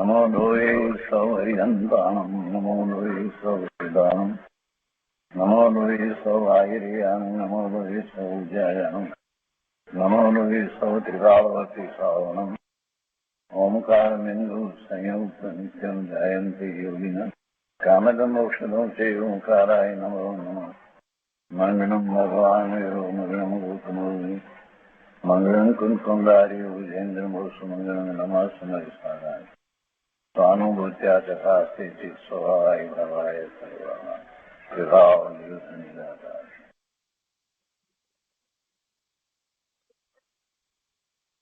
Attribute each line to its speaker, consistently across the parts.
Speaker 1: नमो लोये सौहरिदन्तानं नमो लोये सौहृदानं नमो लोये सौभागिर्यानं नमो लोये सौज्यायानं नमो लोये सौत्रिकावती सावनं ओंकारमिन्दु संयुक्त नित्यं जयन्ति योगिनः कामदमोक्षदं चैव ओंकाराय नमो नमः मङ्गलं भगवान् मङ्गलं गौतमोऽग्नि मङ्गलं कुन्कुण्डार्यो विजेन्द्रमोसुमङ्गलं नमः समयसाराय स्वानुभूत्या चकास्ते स्वभावाय भवाय सर्वाः विभाव निरुद्ध निराकार।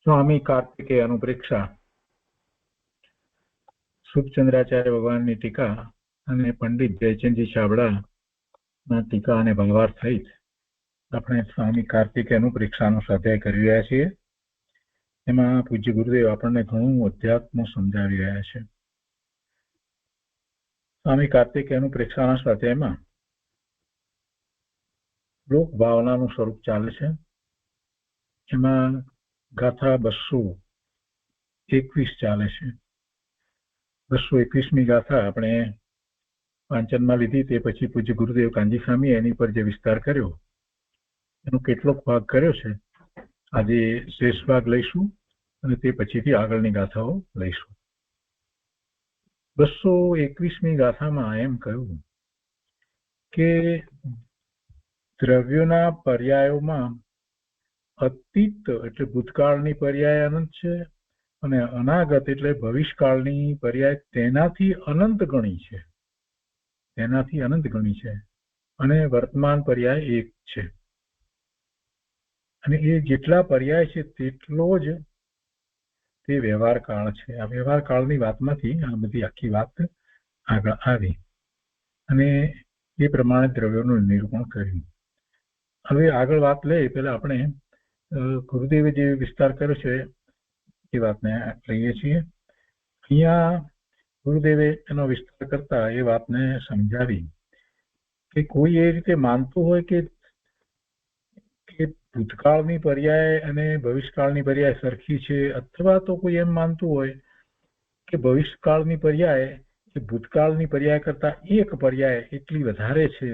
Speaker 2: સ્વામી કાર્તિકેય અનુપ્રેક્ષા સુખચંદ્રાચાર્ય ભગવાનની ટીકા અને પંડિત જયચંદજી છાબડાના ટીકા અને ભાવાર્થ સહિત આપણે સ્વામી કાર્તિકેય અનુપ્રેક્ષાનો સ્વાધ્યાય કરી રહ્યા છીએ. એમાં પૂજ્ય ગુરુદેવ આપણને ઘણું અધ્યાત્મ સમજાવી રહ્યા છે. સ્વામી કાર્તિકેય અનુપ્રેક્ષાના સ્વાધ્યાયમાં લોક ભાવનાનું સ્વરૂપ ચાલે છે. એમાં ગાથા 221 ચાલે છે. 221મી ગાથા આપણે વાંચનમાં લીધી. તે પછી પૂજ્ય ગુરુદેવ કાંજી સ્વામી એની પર જે વિસ્તાર કર્યો એનો કેટલોક ભાગ કર્યો છે. આજે શેષ ભાગ લઈશું અને તે પછીથી આગળની ગાથાઓ લઈશું. 221મી ગાથામાં એમ કહ્યું કે દ્રવ્યોના પર્યાયોમાં અતીત એટલે ભૂતકાળની પર્યાય અનંત છે અને અનાગત એટલે ભવિષ્યકાળની પર્યાય તેનાથી અનંત ગણી છે. તેનાથી અનંત ગણી છે અને વર્તમાન પર્યાય એક છે. અને એ જેટલા પર્યાય છે તેટલો જ તે વ્યવહાર કાળ છે. આ વ્યવહાર કાળની વાતમાંથી આ બધી આખી વાત આગળ આવી અને એ પ્રમાણે દ્રવ્યોનું નિરૂપણ કર્યું. હવે આગળ વાત લઈએ પહેલા આપણે ગુરુદેવે જે વિસ્તાર કર્યો છે એ વાતને લઈએ છીએ. અહીંયા ગુરુદેવે એનો વિસ્તાર કરતા એ વાતને સમજાવી કે કોઈ એ રીતે માનતું હોય કે ભૂતકાળની પર્યાય અને ભવિષ્યકાળની પર્યાય સરખી છે, અથવા તો કોઈ એમ માનતું હોય કે ભવિષ્યકાળની પર્યાય એ ભૂતકાળની પર્યાય કરતા એક પર્યાય એટલી વધારે છે,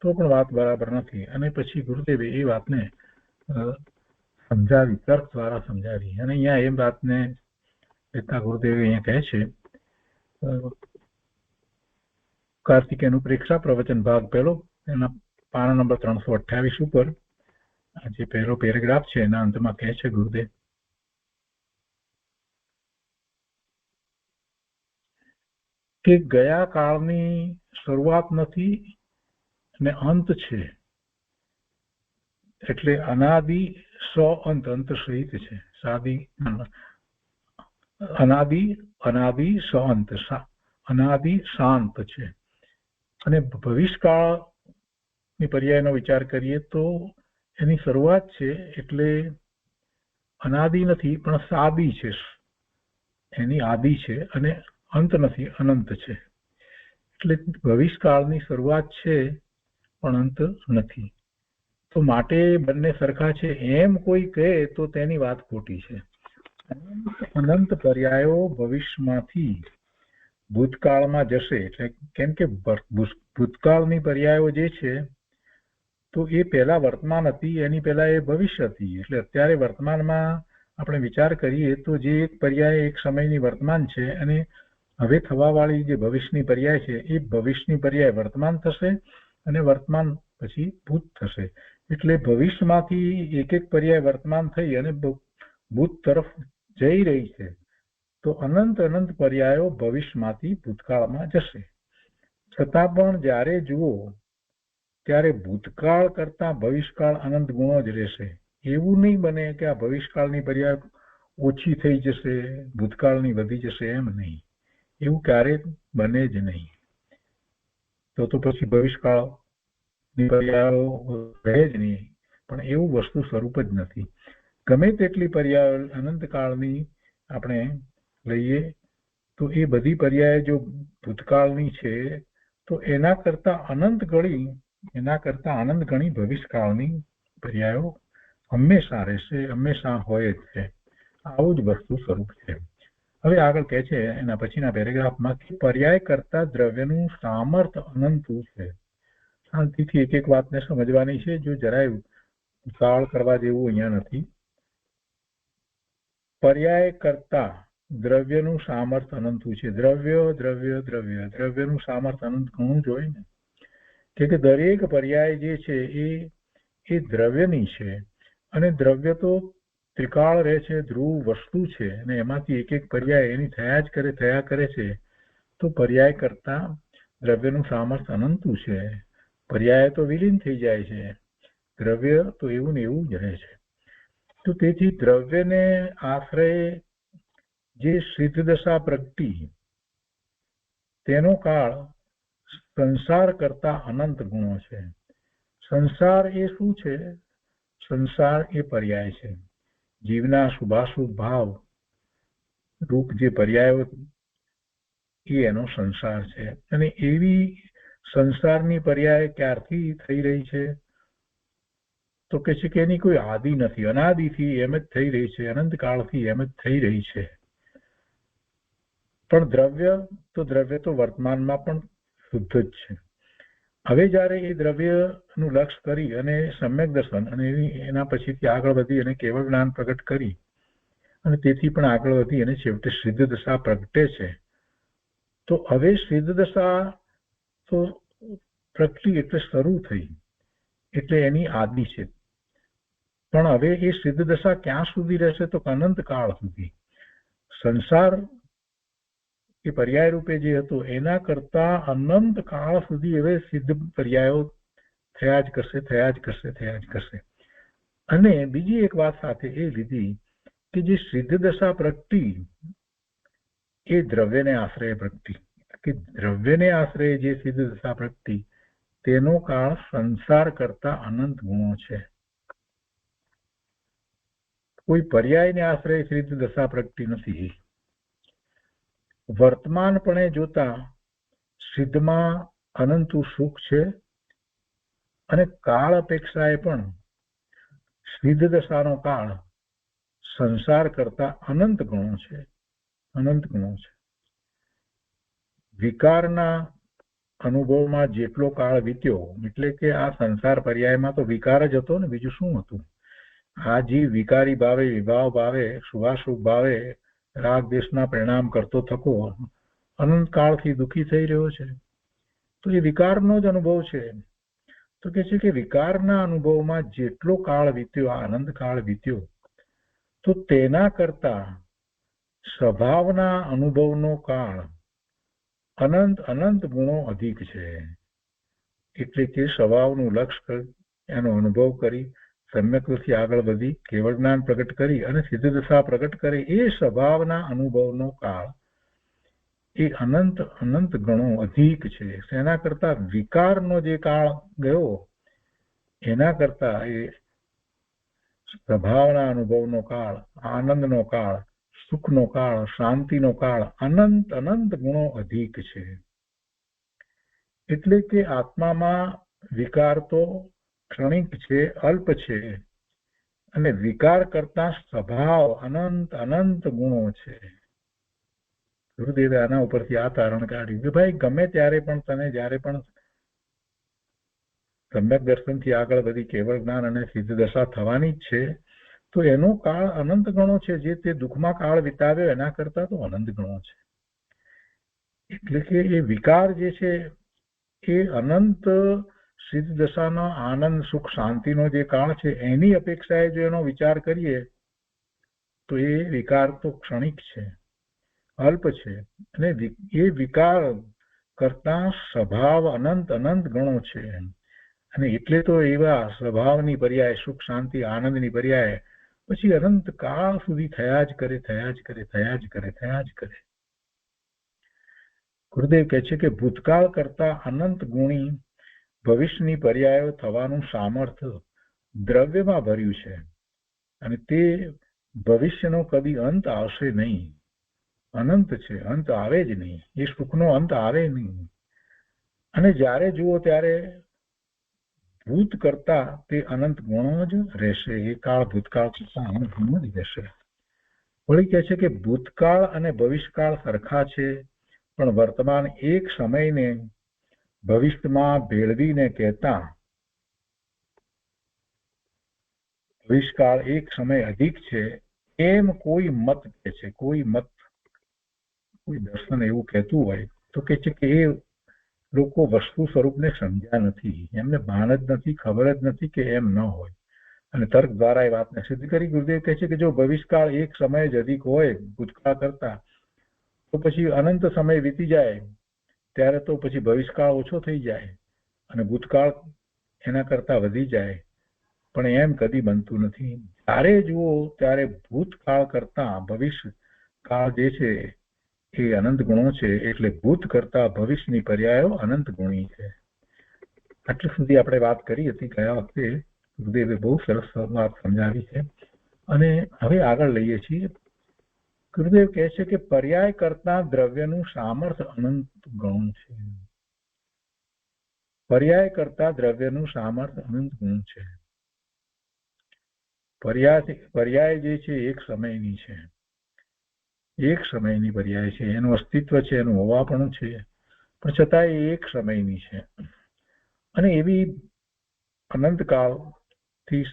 Speaker 2: તો પણ વાત બરાબર નથી. અને પછી ગુરુદેવે એ વાતને સમજાવી, તર્ક દ્વારા સમજાવી. અને અહીંયા એમ વાતને લેતા ગુરુદેવ અહીંયા કહે છે કાર્તિકેય અનુપ્રેક્ષા પ્રવચન ભાગ પહેલો એના પાના નંબર 328 ઉપર આ જે પહેલો પેરેગ્રાફ છે એના અંતમાં કહે છે ગુરુદેવ કે ગયા કાળની શરૂઆત નથી અને અંત છે, એટલે અનાદિ સ અંત, અંત સહિત છે. અનાદિ સ અંત, અનાદિ શાંત છે. અને ભવિષ્યકાળની પર્યાયનો વિચાર કરીએ તો એની શરૂઆત છે એટલે અનાદિ નથી પણ સાદી છે, એની આદિ છે, અને અંત નથી, અનંત છે. એટલે ભવિષ્યકાળની શરૂઆત છે પણ અંત નથી. તો માટે બંને સરખા છે એમ કોઈ કહે તો તેની વાત ખોટી છે. અનંત પર્યાયો ભવિષ્યમાંથી ભૂતકાળમાં જશે. એટલે કેમ કે ભૂતકાળની પર્યાયો જે છે તો એ પહેલા વર્તમાન હતી, એની પહેલા એ ભવિષ્ય હતી. એટલે અત્યારે વર્તમાનમાં આપણે વિચાર કરીએ તો જે એક પર્યાય એક સમયની વર્તમાન છે અને હવે થવાવાળી જે ભવિષ્યની પર્યાય છે એ ભવિષ્યની પર્યાય વર્તમાન થશે અને વર્તમાન પછી ભૂત થશે. એટલે ભવિષ્યમાંથી એક એક પર્યાય વર્તમાન થઈ અને ભૂત તરફ જઈ રહી છે. તો અનંત અનંત પર્યાયો ભવિષ્યમાંથી ભૂતકાળમાં જશે. છતાં પણ જ્યારે જુઓ ત્યારે ભૂતકાળ કરતા ભવિષ્યકાળ અનંત ગુણો જ રહેશે. એવું નહીં બને કે આ ભવિષ્યકાળની પર્યાય ઓછી થઈ જશે, ભૂતકાળની વધી જશે, એમ નહીં. એવું ક્યારેય બને જ નહીં. તો પછી ભવિષ્યકાળની પર્યાયો રહે જ નહીં. પણ એવું વસ્તુ સ્વરૂપ જ નથી. ગમે તેટલી પર્યાયો અનંતકાળની આપણે લઈએ તો એ બધી પર્યાય જો ભૂતકાળની છે તો એના કરતા અનંત ગણી ભવિષ્યકાળની પર્યાયો હંમેશા રહેશે, હંમેશા હોય જ છે. આવું જ વસ્તુ સ્વરૂપ છે. હવે આગળ કહે છે એના પછીના પેરેગ્રાફમાં કે પર્યાય કરતા દ્રવ્યનું સામર્થ્ય અનંત છે. શાંતિથી એક એક વાતને સમજવાની છે, જો જરાય ઉતાવળ કરવા જેવું અહીંયા નથી. પર્યાય કરતા દ્રવ્યનું સામર્થ્ય અનંત છે. દ્રવ્યનું સામર્થ્ય અનંત ઘણું જ હોય ને, કે દરેક પર્યાય જે છે એ દ્રવ્યની છે, અને દ્રવ્ય તો ત્રિકાળ રહે છે, ધ્રુવ વસ્તુ છે, અને એમાંથી એક એક પર્યાય એની થયા કરે છે. તો પર્યાય કરતા દ્રવ્યનું સામર્થ્ય અનંત છે. પર્યાય તો વિલીન થઈ જાય છે, દ્રવ્ય તો એવું ને એવું જ રહે છે. તો તેથી દ્રવ્યને આશ્રય જે સિદ્ધ દશા પ્રગટી તેનો કાળ સંસાર કરતા અનંત ગુણો છે. સંસાર એ શું છે? સંસાર એ પર્યાય છે. જીવના શુભાશુભ ભાવ રૂપ જે પર્યાયો એ એનો સંસાર છે. અને એવી સંસારની પર્યાય ક્યારથી થઈ રહી છે? તો કે છે કે એની કોઈ આદિ નથી, અનાદિથી એમ જ થઈ રહી છે, અનંતકાળથી એમ જ થઈ રહી છે. પણ દ્રવ્ય તો વર્તમાનમાં પણ શુદ્ધ જ છે. હવે જયારે એ દ્રવ્યનું લક્ષ્ય કરી અને સમ્યક દર્શન અને એના પછીથી આગળ વધી અને કેવળ જ્ઞાન પ્રગટ કરી અને તેથી પણ આગળ વધી અને છેવટે સિદ્ધ દશા પ્રગટે છે. તો હવે સિદ્ધ દશા તો પ્રગટી એટલે શરૂ થઈ, એટલે એની આદિ છે. પણ હવે એ સિદ્ધ દશા ક્યાં સુધી રહેશે? તો અનંત કાળ સુધી. સંસાર એ પર્યાય રૂપે જે હતો એના કરતા અનંત કાળ સુધી હવે સિદ્ધ પર્યાયો થયા જ કરશે. અને બીજી એક વાત સાથે એ લીધી કે જે સિદ્ધ દશા પ્રગટી એ દ્રવ્યને આશ્રય પ્રગટી, કે દ્રવ્યને આશ્રય જે સિદ્ધ દશા પ્રગટી તેનો કાળ સંસાર કરતા અનંત ગુણો છે. કોઈ પર્યાયને આશ્રય સિદ્ધ દશા પ્રગટી નથી. વર્તમાનપણે જોતા સિદ્ધમાં અનંતું સુખ છે, અને કાળ અપેક્ષાએ પણ સિદ્ધ દશાનો કાળ સંસાર કરતા અનંત ગુણો છે. વિકારના અનુભવમાં જેટલો કાળ વીત્યો, એટલે કે આ સંસાર પર્યાયમાં તો વિકાર જ હતો ને, બીજું શું હતું? આ જીવ વિકારી ભાવે, વિભાવ ભાવે, શુભાશુભ ભાવે રાગ દેશના પરિણામ કરતો થકો અનંત કાળથી દુઃખી થઈ રહ્યો છે. તો એ વિકારનો જ અનુભવ છે. તો કે છે કે વિકારના અનુભવમાં જેટલો કાળ વીત્યો, આ આનંદ કાળ વીત્યો, તો તેના કરતા સ્વભાવના અનુભવનો કાળ અનંત ગુણો અધિક છે. એટલે કે સ્વભાવનું લક્ષ્ય એનો અનુભવ કરી સમ્યકથી આગળ વધી કેવળ જ્ઞાન પ્રગટ કરી અને સિદ્ધ દશા પ્રગટ કરે એ સ્વભાવના અનુભવનો કાળ એ અનંત ગણો અધિક છે. એના કરતા વિકારનો જે કાળ ગયો એના કરતા એ સ્વભાવના અનુભવનો કાળ, આનંદનો કાળ, સુખનો કાળ, શાંતિનો કાળ અનંત ગુણો અધિક છે. એટલે કે આત્મામાં વિકાર તો ક્ષણિક છે, અલ્પ છે, અને વિકાર કરતા સ્વભાવ અનંત ગુણો છે. ગુરુદેવે આના ઉપરથી આ તારણ કાઢ્યું કે ભાઈ ગમે ત્યારે પણ તને જ્યારે પણ સમ્યક દર્શનથી આગળ વધી કેવળ જ્ઞાન અને સિદ્ધ દશા થવાની જ છે, તો એનો કાળ અનંત ગણો છે. જે તે દુઃખમાં કાળ વિતાવ્યો એના કરતા તો અનંત ગણો છે. એટલે કે એ વિકાર જે છે એ અનંત સિદ્ધ દશાનો આનંદ, સુખ, શાંતિનો જે કાળ છે એની અપેક્ષાએ જો એનો વિચાર કરીએ તો એ વિકાર તો ક્ષણિક છે, અલ્પ છે, અને એ વિકાર કરતા સ્વભાવ અનંત ગણો છે. અને એટલે તો એવા સ્વભાવની પર્યાય, સુખ, શાંતિ, આનંદની પર્યાય પછી અનંત કાળ સુધી થયા જ કરે. ગુરુદેવ કહે છે કે ભૂતકાળ કરતા અનંત ગુણી ભવિષ્યની પર્યાયો થવાનું સામર્થ્ય દ્રવ્યમાં ભર્યું છે, અને તે ભવિષ્યનો કદી અંત આવશે નહીં. અનંત છે, અંત આવે જ નહીં. એ સુખનો અંત આવે નહીં. અને જ્યારે જુઓ ત્યારે ભૂત કરતા તે અનંત ગુણો જ રહેશે. એ કાળ ભૂતકાળ કરતા અનંત ગુણો જ રહેશે. વળી કહે છે કે ભૂતકાળ અને ભવિષ્યકાળ સરખા છે, પણ વર્તમાન એક સમયને ભવિષ્યમાં ભેળવીને કહેતા ભવિષ્યકાળ એક સમય અધિક છે એમ કોઈ મત કહે છે. કોઈ દર્શન એવું કહેતું હોય તો કે છે કે એ લોકો વસ્તુ સ્વરૂપને સમજ્યા નથી, એમને ભાન જ નથી, ખબર જ નથી કે એમ ન હોય, અને તર્ક દ્વારા એ વાતને સિદ્ધ કરી. ગુરુદેવ કહે છે કે જો ભવિષ્યકાળ એક સમય જ અધિક હોય ભૂતકાળ કરતા, તો પછી અનંત સમય વીતી જાય ત્યારે તો પછી ભવિષ્યકાળ ઓછો થઈ જાય અને ભૂતકાળ એના કરતા વધી જાય. પણ એમ કદી બનતું નથી. જ્યારે જુઓ ત્યારે ભૂતકાળ કરતા ભવિષ્યકાળ જે છે એ અનંત ગુણો છે, એટલે ભૂત કરતા ભવિષ્યની પર્યાયો અનંત ગુણી છે. આટલી સુધી આપણે વાત કરી હતી ગયા વખતે. ગુરુદેવે બહુ સરસ વાત સમજાવી છે અને હવે આગળ લઈએ છીએ. ગુરુદેવ કહે છે કે પર્યાય કરતા દ્રવ્યનું સામર્થ્ય અનંત ગુણ છે. પર્યાય કરતા દ્રવ્યનું સામર્થ્ય અનંત ગુણ છે. પર્યાય જે છે એક સમયની છે, એક સમયની પર્યાય છે, એનું અસ્તિત્વ છે, એનું હોવાપણું છે, પણ છતાં એ એક સમયની છે. અને એવી અનંતકાળથી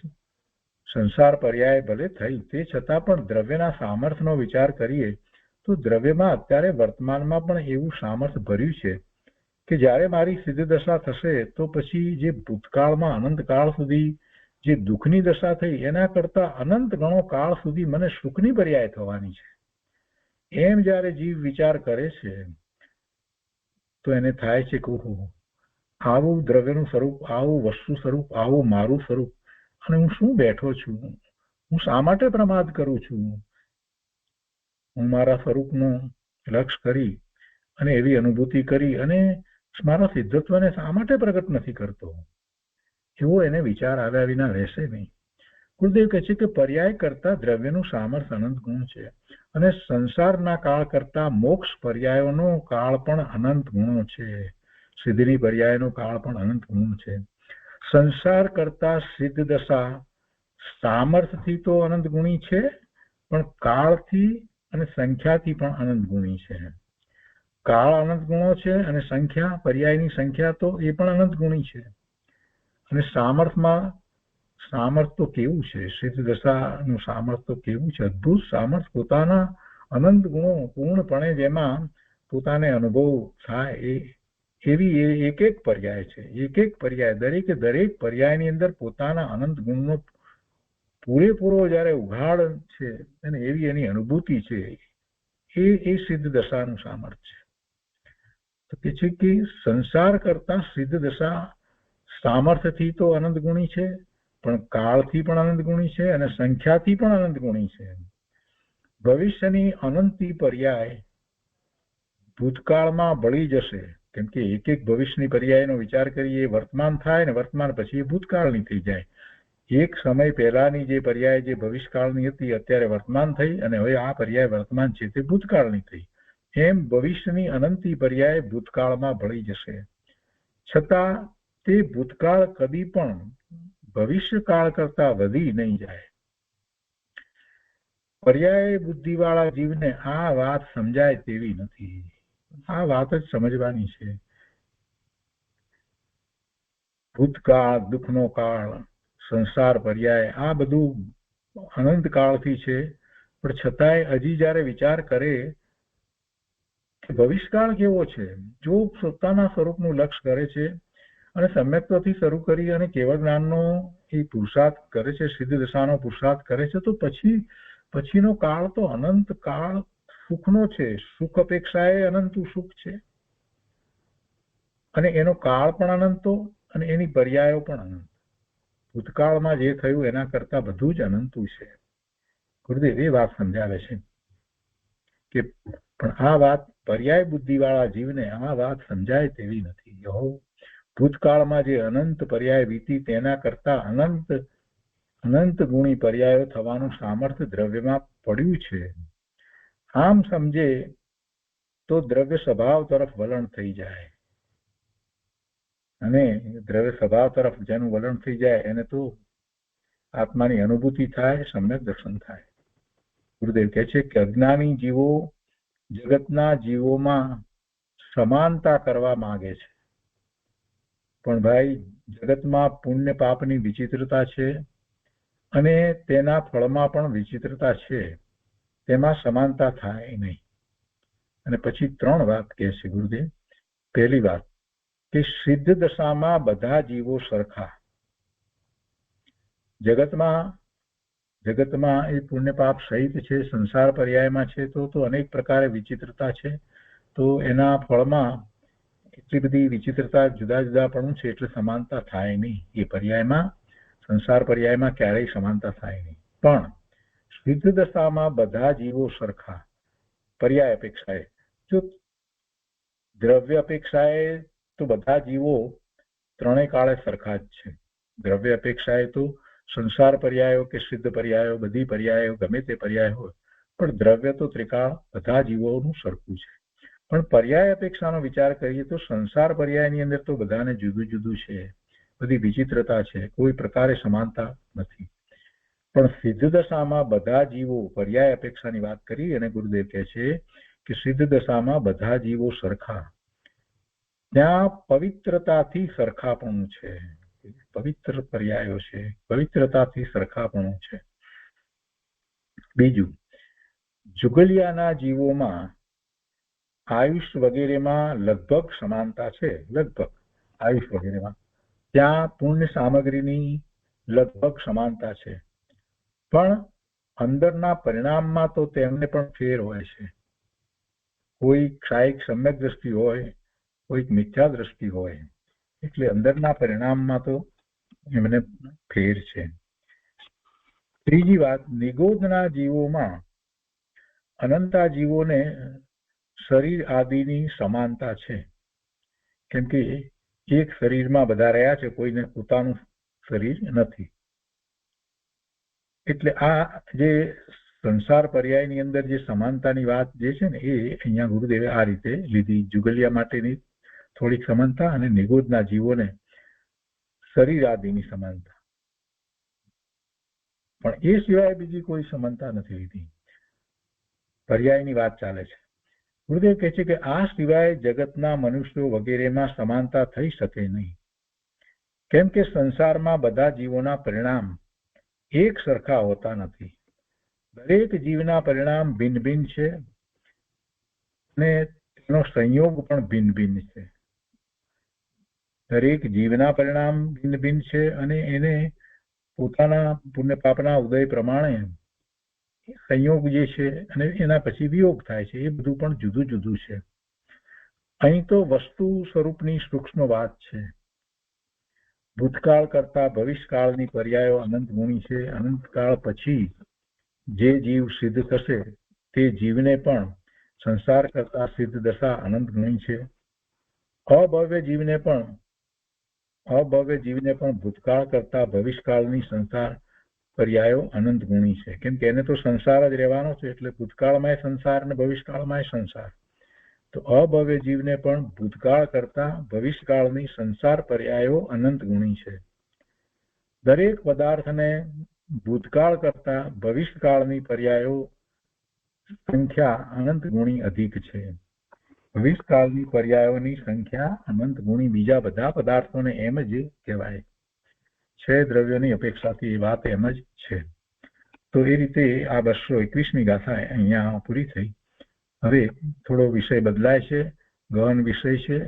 Speaker 2: સંસાર પર્યાય ભલે થઈ, તે છતાં પણ દ્રવ્યના સામર્થ્યનો વિચાર કરીએ તો દ્રવ્યમાં અત્યારે વર્તમાનમાં પણ એવું સામર્થ્ય ભર્યું છે કે જ્યારે મારી સિદ્ધ દશા થશે તો પછી જે ભૂતકાળમાં અનંતકાળ સુધી જે દુઃખની દશા થઈ એના કરતા અનંત ગણો કાળ સુધી મને સુખની પર્યાય થવાની છે. એમ જ્યારે જીવ વિચાર કરે છે તો એને થાય છે કે આવું દ્રવ્યનું સ્વરૂપ, આવું વસ્તુ સ્વરૂપ, આવું મારું સ્વરૂપ, અને હું શું બેઠો છું, હું શા માટે પ્રમાદ કરું છું, હું મારા સ્વરૂપનું લક્ષ્ય કરી અને એવી અનુભૂતિ કરી અને મારા સિદ્ધત્વને શા માટે પ્રગટ નથી કરતો, એવો એને વિચાર આવ્યા વિના રહેશે નહીં. ગુરુદેવ કહે છે કે પર્યાય કરતા દ્રવ્યનું સામર્થ્ય અનંત ગુણ છે અને સંસારના કાળ કરતા મોક્ષ પર્યાયોનો કાળ પણ અનંત ગુણો છે. સિદ્ધની પર્યાયનો કાળ પણ અનંત ગુણ છે. સંસાર કરતા સિદ્ધ દશા સામર્થ્યથી તો અનંત ગુણી છે, પણ કાળથી અને સંખ્યાથી પણ અનંત ગુણી છે. કાળ અનંત ગુણો છે અને સંખ્યા, પર્યાયની સંખ્યા તો એ પણ અનંત ગુણી છે. અને સામર્થ્ય તો કેવું છે, સિદ્ધ દશાનું સામર્થ્ય તો કેવું છે, અદભુત સામર્થ્ય. પોતાના અનંત ગુણો પૂર્ણપણે જેમાં પોતાને અનુભવ થાય એવી એક એક પર્યાય છે. એક એક પર્યાય, દરેક પર્યાયની અંદર પોતાના અનંત ગુણનો પૂરેપૂરો જયારે ઉઘાડ છે અને એવી એની અનુભૂતિ છે, એ સિદ્ધ દશાનું સામર્થ્ય છે. તો કે છે કે સંસાર કરતા સિદ્ધ દશા સામર્થ્યથી તો અનંત ગુણી છે, પણ કાળથી પણ અનંત ગુણી છે અને સંખ્યાથી પણ અનંત ગુણી છે. ભવિષ્યની અનંતી પર્યાય ભૂતકાળમાં ભળી જશે, કેમ કે એક એક ભવિષ્યની પર્યાયનો વિચાર કરીએ વર્તમાન થાય ને વર્તમાન પછી એ ભૂતકાળની થઈ જાય. એક સમય પહેલાની જે પર્યાય જે ભવિષ્યકાળની હતી અત્યારે વર્તમાન થઈ અને હવે આ પર્યાય વર્તમાન છે તે ભૂતકાળની થઈ. એમ ભવિષ્યની અનંતી પર્યાય ભૂતકાળમાં ભળી જશે, છતાં તે ભૂતકાળ કદી પણ ભવિષ્યકાળ કરતા વધી નહીં જાય. પર્યાય બુદ્ધિવાળા જીવને આ વાત સમજાય તેવી નથી. આ વાત જ સમજવાની છે. ભૂતકાળ, દુઃખનો કાળ, સંસાર પર્યાય આ બધું અનંત કાળથી છે, પણ છતાંય હજી જયારે વિચાર કરે કે ભવિષ્યકાળ કેવો છે, જો પોતાના સ્વરૂપનું લક્ષ્ય કરે છે અને સમ્યક્ત્વથી શરૂ કરી અને કેવળ જ્ઞાનનો એ પુરુષાર્થ કરે છે, સિદ્ધ દશાનો પુરુષાર્થ કરે છે, તો પછીનો કાળ તો અનંત કાળ સુખનો છે. સુખ અપેક્ષાએ અનંત સુખ છે અને એનો કાળ પણ અનંતો અને એની પર્યાયો પણ અનંત. ભૂતકાળમાં જે થયું એના કરતા બધું જ અનંતું છે. ગુરુદેવ એ વાત સમજાવે છે કે પણ આ વાત પર્યાય બુદ્ધિવાળા જીવને આ વાત સમજાય તેવી નથી. ભૂતકાળમાં જે અનંત પર્યાય વીતી તેના કરતા અનંત ગુણી પર્યાયો થવાનું સામર્થ્ય દ્રવ્યમાં પડ્યું છે. આમ સમજે તો દ્રવ્ય સ્વભાવ તરફ વલણ થઈ જાય, અને દ્રવ્ય સ્વભાવ તરફ જેનું વલણ થઈ જાય એને તો આત્માની અનુભૂતિ થાય, સમ્યક દર્શન થાય. ગુરુદેવ કહે છે કે અજ્ઞાની જીવો જગતના જીવોમાં સમાનતા કરવા માંગે છે, પણ ભાઈ જગતમાં પુણ્ય પાપની વિચિત્રતા છે અને તેના ફળમાં પણ વિચિત્રતા છે, તેમાં સમાનતા થાય નહીં. અને પછી 3 વાત કહે છે ગુરુદેવ. પહેલી વાત કે સિદ્ધ દશામાં બધા જીવો સરખા. જગતમાં એ પુણ્ય પાપ સહિત છે, સંસાર પર્યાયમાં છે તો અનેક પ્રકારે વિચિત્રતા છે, તો એના ફળમાં એટલી બધી વિચિત્રતા, જુદા જુદા પણ છે, એટલે સમાનતા થાય નહીં. એ પર્યાયમાં, સંસાર પર્યાયમાં ક્યારેય સમાનતા થાય નહીં. પણ સિદ્ધ દશામાં બધા જીવો સરખા. પર્યાય અપેક્ષાએ, જો દ્રવ્ય અપેક્ષાએ તો બધા જીવો ત્રણેય કાળે સરખા જ છે. દ્રવ્ય અપેક્ષાએ તો સંસાર પર્યાયો કે સિદ્ધ પર્યાયો, બધી પર્યાયો ગમે તે પર્યાય હોય, પણ દ્રવ્ય તો ત્રિકાળ બધા જીવોનું સરખું છે. પણ પર્યાય અપેક્ષાનો વિચાર કરીએ તો સંસાર પર્યાયની અંદર તો બધાને જુદું જુદું છે, બધી વિચિત્રતા છે, કોઈ પ્રકારે સમાનતા નથી. પણ સિદ્ધ દશામાં બધા જીવો, પર્યાય અપેક્ષાની વાત કરી અને ગુરુદેવ કહે છે કે સિદ્ધ દશામાં બધા જીવો સરખા. ત્યાં પવિત્રતાથી સરખાપણું છે, પવિત્ર પર્યાયો છે, પવિત્રતાથી સરખાપણું છે. બીજું, જુગલિયાના જીવોમાં આયુષ વગેરેમાં લગભગ સમાનતા છે, લગભગ આયુષ વગેરેમાં. ત્યાં પુણ્ય સામગ્રીની લગભગ સમાનતા છે, પણ અંદરના પરિણામમાં તો તેમને પણ ફેર હોય છે. કોઈ ક્ષાયિક સમ્યક દ્રષ્ટિ હોય, કોઈક મિથ્યા દ્રષ્ટિ હોય, એટલે અંદરના પરિણામમાં તો એમને ફેર છે. ત્રીજી વાત, નિગોદના જીવોમાં અનંતા જીવોને શરીર આદિની સમાનતા છે, કેમ કે એક શરીરમાં બધા રહ્યા છે, કોઈને પોતાનું શરીર નથી. એટલે આ જે સંસાર પર્યાયની અંદર જે સમાનતાની વાત જે છે ને, એ અહીંયા ગુરુદેવે આ રીતે લીધી. જુગલિયા માટેની થોડીક સમાનતા અને નિગોદના જીવોને શરીર આદિની સમાનતા, પણ એ સિવાય બીજી કોઈ સમાનતા નથી લીધી. પર્યાયની વાત ચાલે છે. ગુરુદેવ કહે છે કે આ સિવાય જગતના મનુષ્યો વગેરેમાં સમાનતા થઈ શકે નહીં, કેમ કે સંસારમાં બધા જીવોના પરિણામ એક સરખા હોતા નથી. દરેક જીવના પરિણામ ભિન્ન ભિન્ન છે અને તેનો સંયોગ પણ ભિન્ન ભિન્ન છે. દરેક જીવના પરિણામ ભિન્ન ભિન્ન છે અને એને પોતાના પુણ્ય પાપના ઉદય પ્રમાણે સંયોગ જે છે અને એના પછી વિયોગ થાય છે, એ બધું પણ જુદું જુદું છે. અહીં તો વસ્તુ સ્વરૂપની સૂક્ષ્મ વાત છે. ભૂતકાળ કરતા ભવિષ્યકાળની પર્યાયો અનંત ગુણી છે. અનંતકાળ પછી જે જીવ સિદ્ધ થશે તે જીવને પણ સંસાર કરતા સિદ્ધ દશા અનંત ગુણી છે. અભવ્ય જીવને પણ ભૂતકાળ કરતા ભવિષ્યકાળની સંસાર પર્યાયો અનંત ગુણી છે, કેમ કે એને તો સંસાર જ રહેવાનો છે, એટલે ભૂતકાળમાં સંસાર અને ભવિષ્યકાળમાં સંસાર. તો અભવ્ય જીવને પણ ભૂતકાળ કરતા ભવિષ્યકાળની સંસાર પર્યાયો અનંત ગુણી છે. દરેક પદાર્થને ભૂતકાળ કરતા ભવિષ્યકાળની પર્યાયો સંખ્યા અનંત ગુણી અધિક છે. ભવિષ્યકાળની પર્યાયોની સંખ્યા અનંત ગુણી બીજા બધા પદાર્થોને એમ જ કહેવાય છે. દ્રવ્યોની અપેક્ષાથી એ વાત એમ જ છે. તો એ રીતે આ 221મી ગાથા અહીંયા પૂરી થઈ. હવે થોડો વિષય બદલાય છે, ગહન વિષય છે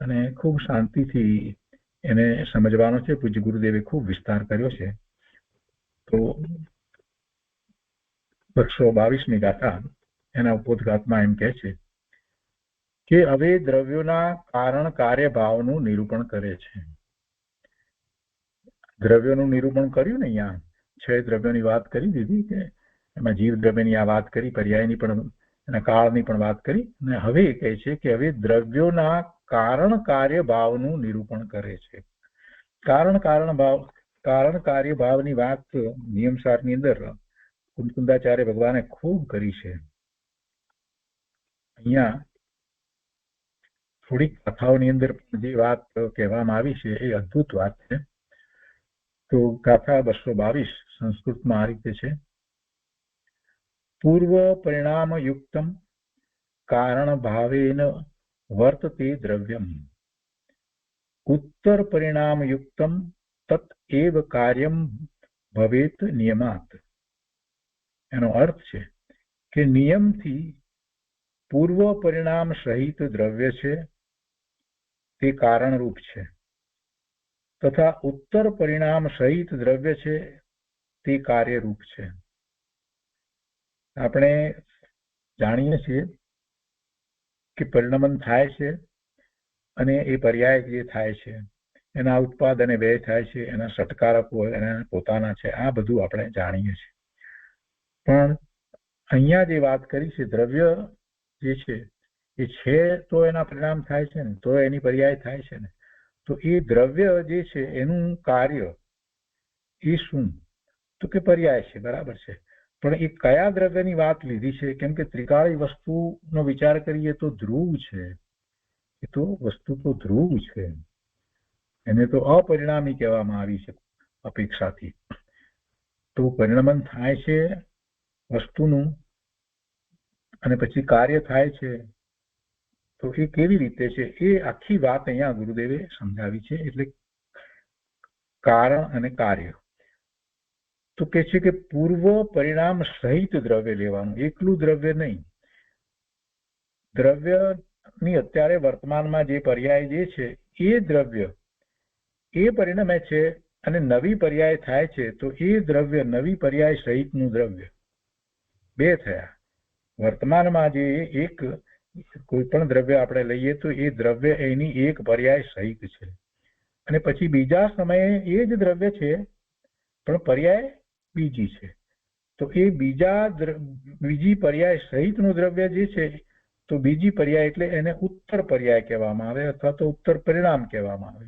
Speaker 2: અને ખૂબ શાંતિથી એને સમજવાનો છે. પૂજ્ય ગુરુદેવે ખૂબ વિસ્તાર કર્યો છે. તો 222મી ગાથા એના ઉપોદઘાતમાં એમ કહે છે કે હવે દ્રવ્યોના કારણ કાર્યભાવનું નિરૂપણ કરે છે. દ્રવ્યોનું નિરૂપણ કર્યું ને, અહીંયા 6 દ્રવ્યોની વાત કરી દીધી, કે એમાં જીવ દ્રવ્યની આ વાત કરી, પર્યાયની પણ એના કાળની પણ વાત કરી, અને હવે કહે છે કે હવે દ્રવ્યોના કારણ કાર્યભાવનું નિરૂપણ કરે છે. કારણ કાર્ય ભાવની વાત નિયમસારની અંદર કુંદાચાર્ય ભગવાને ખૂબ કરી છે. અહીંયા થોડીક કથાઓની અંદર જે વાત કહેવામાં આવી છે એ અદ્ભુત વાત છે. તો ગાથા 222 સંસ્કૃતમાં આ રીતે છે પૂર્વ પરિણામયુક્તમ કારણ ભાવેન વર્તતે દ્રવ્યમ ઉત્તર પરિણામયુક્તમ તત એવ કાર્યમ ભવેત નિયમાત. એનો અર્થ છે કે નિયમથી પૂર્વ પરિણામ સહિત દ્રવ્ય છે તે કારણરૂપ છે તથા ઉત્તર પરિણામ સહિત દ્રવ્ય છે તે કાર્યરૂપ છે. આપણે જાણીએ છીએ કે પરિણમન થાય છે અને એ પર્યાય જે થાય છે એના ઉત્પાદ અને વ્યય થાય છે, એના ષટકારકો એના પોતાના છે, આ બધું આપણે જાણીએ છીએ. પણ અહીંયા જે વાત કરી છે દ્રવ્ય જે છે એ છે તો એના પરિણામ થાય છે ને, તો એની પર્યાય થાય છે ને. તો એ દ્રવ્ય જે છે એનું કાર્ય એ શું? તો કે પર્યાય છે, બરાબર છે. પણ એ કયા દ્રવ્યની વાત લીધી છે? કેમ કે ત્રિકાળી વસ્તુનો વિચાર કરીએ તો ધ્રુવ છે, એ તો વસ્તુ તો ધ્રુવ છે, એને તો અપરિણામી કહેવામાં આવી છે અપેક્ષાથી. તો પરિણમન થાય છે વસ્તુનું અને પછી કાર્ય થાય છે, તો એ કેવી રીતે છે એ આખી વાત અહીંયા ગુરુદેવે સમજાવી છે. એટલે કારણ અને કાર્ય તો કે છે કે પૂર્વ પરિણામ સહિત દ્રવ્ય લેવાનું, એકલું દ્રવ્ય નહીં. દ્રવ્યની અત્યારે વર્તમાનમાં જે પર્યાય જે છે એ દ્રવ્ય એ પરિણમે છે અને નવી પર્યાય થાય છે, તો એ દ્રવ્ય નવી પર્યાય સહિતનું દ્રવ્ય બે થયા. વર્તમાનમાં જે એક કોઈ પણ દ્રવ્ય આપણે લઈએ તો એ દ્રવ્ય એની એક પર્યાય સહિત છે, અને પછી બીજા સમયે એ જ દ્રવ્ય છે પણ પર્યાય બીજી છે. તો એ બીજી પર્યાય સહિતનું દ્રવ્ય જે છે તો બીજી પર્યાય એટલે એને ઉત્તર પર્યાય કહેવામાં આવે અથવા તો ઉત્તર પરિણામ કહેવામાં આવે.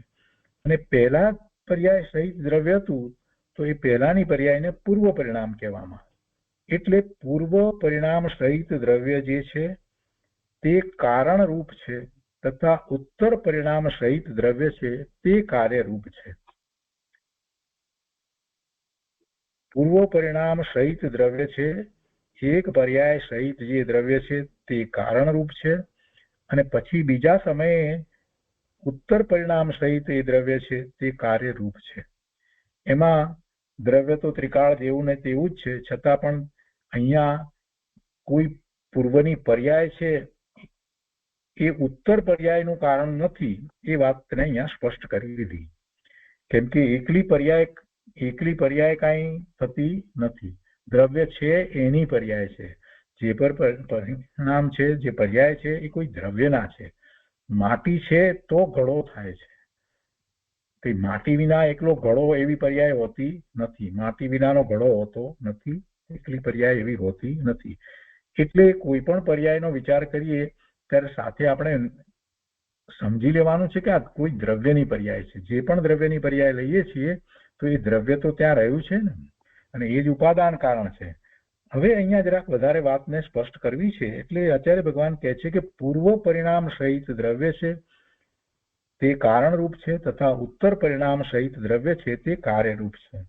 Speaker 2: અને પહેલા પર્યાય સહિત દ્રવ્ય હતું તો એ પહેલાની પર્યાયને પૂર્વ પરિણામ કહેવામાં આવે. એટલે પૂર્વ પરિણામ સહિત દ્રવ્ય જે છે તે કારણરૂપ છે તથા ઉત્તર પરિણામ સહિત દ્રવ્ય છે તે કાર્યરૂપ છે. પૂર્વ પરિણામ સહિત દ્રવ્ય છે, એક પર્યાય સહિત જે દ્રવ્ય છે તે કારણરૂપ છે, અને પછી બીજા સમયે ઉત્તર પરિણામ સહિત એ દ્રવ્ય છે તે કાર્યરૂપ છે. એમાં દ્રવ્ય તો ત્રિકાળ જેવું ને તેવું જ છે, છતાં પણ અહીંયા કોઈ પૂર્વની પર્યાય છે એ ઉત્તર પર્યાયનું કારણ નથી એ વાતને અહીંયા સ્પષ્ટ કરી દીધી. કેમ કે એકલી પર્યાય કાંઈ થતી નથી. દ્રવ્ય છે એની પર્યાય છે, જે પર પરિણામ છે, જે પર્યાય છે એ કોઈ દ્રવ્યના છે. માટી છે તો ઘડો થાય છે, કે માટી વિના એકલો ઘડો એવી પર્યાય હોતી નથી. માટી વિનાનો ઘડો હોતો નથી, એકલી પર્યાય એવી હોતી નથી. એટલે કોઈ પણ પર્યાયનો વિચાર કરીએ ત્યારે સાથે આપણે સમજી લેવાનું છે કે આ કોઈ દ્રવ્યની પર્યાય છે. જે પણ દ્રવ્યની પર્યાય લઈએ છીએ તો એ દ્રવ્ય તો ત્યાં રહ્યું છે ને, અને એ જ ઉપાદાન કારણ છે. હવે અહીંયા જરાક વધારે વાતને સ્પષ્ટ કરવી છે. એટલે આચાર્ય ભગવાન કહે છે કે પૂર્વ પરિણામ સહિત દ્રવ્ય છે તે કારણરૂપ છે તથા ઉત્તર પરિણામ સહિત દ્રવ્ય છે તે કાર્યરૂપ છે.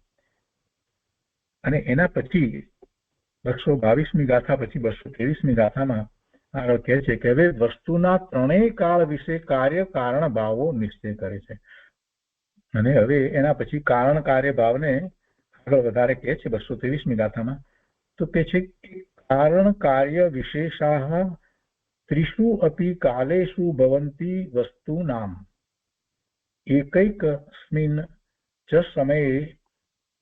Speaker 2: અને એના પછી 222મી ગાથા પછી 223મી ગાથામાં આગળ કહે છે કે હવે વસ્તુના ત્રણેય કાળ વિશે કાર્ય કારણ ભાવો નિશ્ચય કરે છે. અને હવે એના પછી કારણ કાર્ય ભાવને આગળ વધારે કહે છે 223મી ગાથામાં. તો કહે છે કે કારણ કાર્ય વિશેષાઃ ત્રિષુ અપી કાલેષુ ભવંતી વસ્તુનામ એકૈકસ્મિન ચ સમયે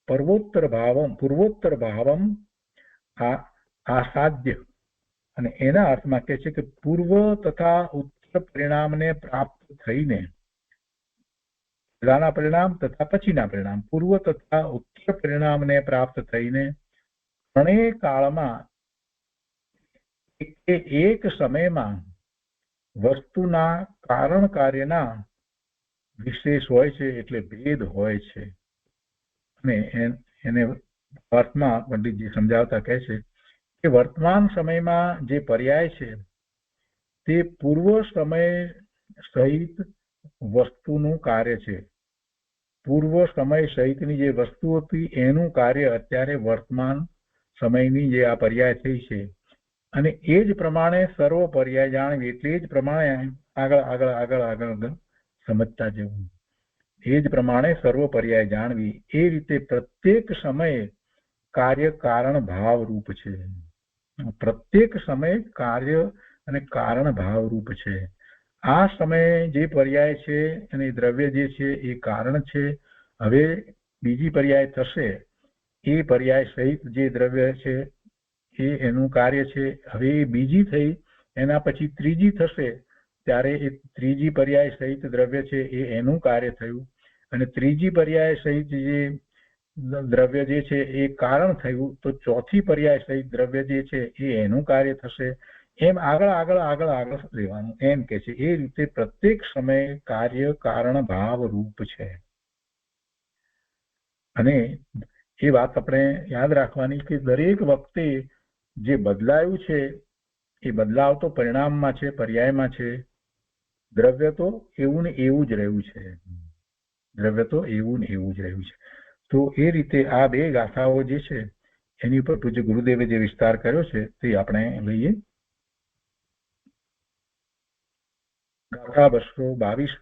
Speaker 2: પૂર્વોત્તર ભાવમ આસાદ્ય. અને એના અર્થમાં કહે છે કે પૂર્વ તથા ઉત્તર પરિણામને પ્રાપ્ત થઈને, પહેલાના પરિણામ તથા પછીના પરિણામ, પૂર્વ તથા ઉત્તર પરિણામને પ્રાપ્ત થઈને ત્રણેય કાળમાં એક સમયમાં વસ્તુના કારણ કાર્યના વિશેષ હોય છે, એટલે ભેદ હોય છે. અને એને અર્થમાં પંડિતજી સમજાવતા કહે છે કે વર્તમાન સમયમાં જે પર્યાય છે તે પૂર્વ સમય સહિત વસ્તુનું કાર્ય છે. પૂર્વ સમય સહિતની જે વસ્તુ હતી એનું કાર્ય અત્યારે વર્તમાન સમયની જે આ પર્યાય થઈ છે, અને એ જ પ્રમાણે સર્વ પર્યાય જાણવી, એટલે એ જ પ્રમાણે આગળ આગળ આગળ આગળ આગળ સમજતા જવું. એ જ પ્રમાણે સર્વ પર્યાય જાણવી, એ રીતે પ્રત્યેક સમયે કાર્ય કારણ ભાવ રૂપ છે. પ્રત્યેક સમયે કાર્ય અને કારણ ભાવ રૂપ છે. આ સમયે જે પર્યાય છે અને દ્રવ્ય જે છે એ કારણ છે. હવે બીજી પર્યાય થશે, એ પર્યાય સહિત જે દ્રવ્ય છે એ એનું કાર્ય છે. હવે એ બીજી થઈ, એના પછી ત્રીજી થશે, ત્યારે એ ત્રીજી પર્યાય સહિત દ્રવ્ય છે એ એનું કાર્ય થયું, અને ત્રીજી પર્યાય સહિત જે દ્રવ્ય જે છે એ કારણ થયું, તો ચોથી પર્યાય સહિત દ્રવ્ય જે છે એ એનું કાર્ય થશે. એમ આગળ આગળ આગળ આગળ રહેવાનું, એમ કે છે. એ રીતે પ્રત્યેક સમયે કાર્ય કારણ ભાવ રૂપ છે. અને એ વાત આપણે યાદ રાખવાની કે દરેક વખતે જે બદલાયું છે એ બદલાવ તો પરિણામમાં છે, પર્યાયમાં છે. દ્રવ્ય તો એવું ને એવું જ રહ્યું છે. દ્રવ્ય તો એવું ને એવું જ રહ્યું છે. તો એ રીતે આ બે ગાથાઓ જે છે એની ઉપર પૂજ્ય ગુરુદેવે જે વિસ્તાર કર્યો છે તે આપણે લઈએ. ગાથા 222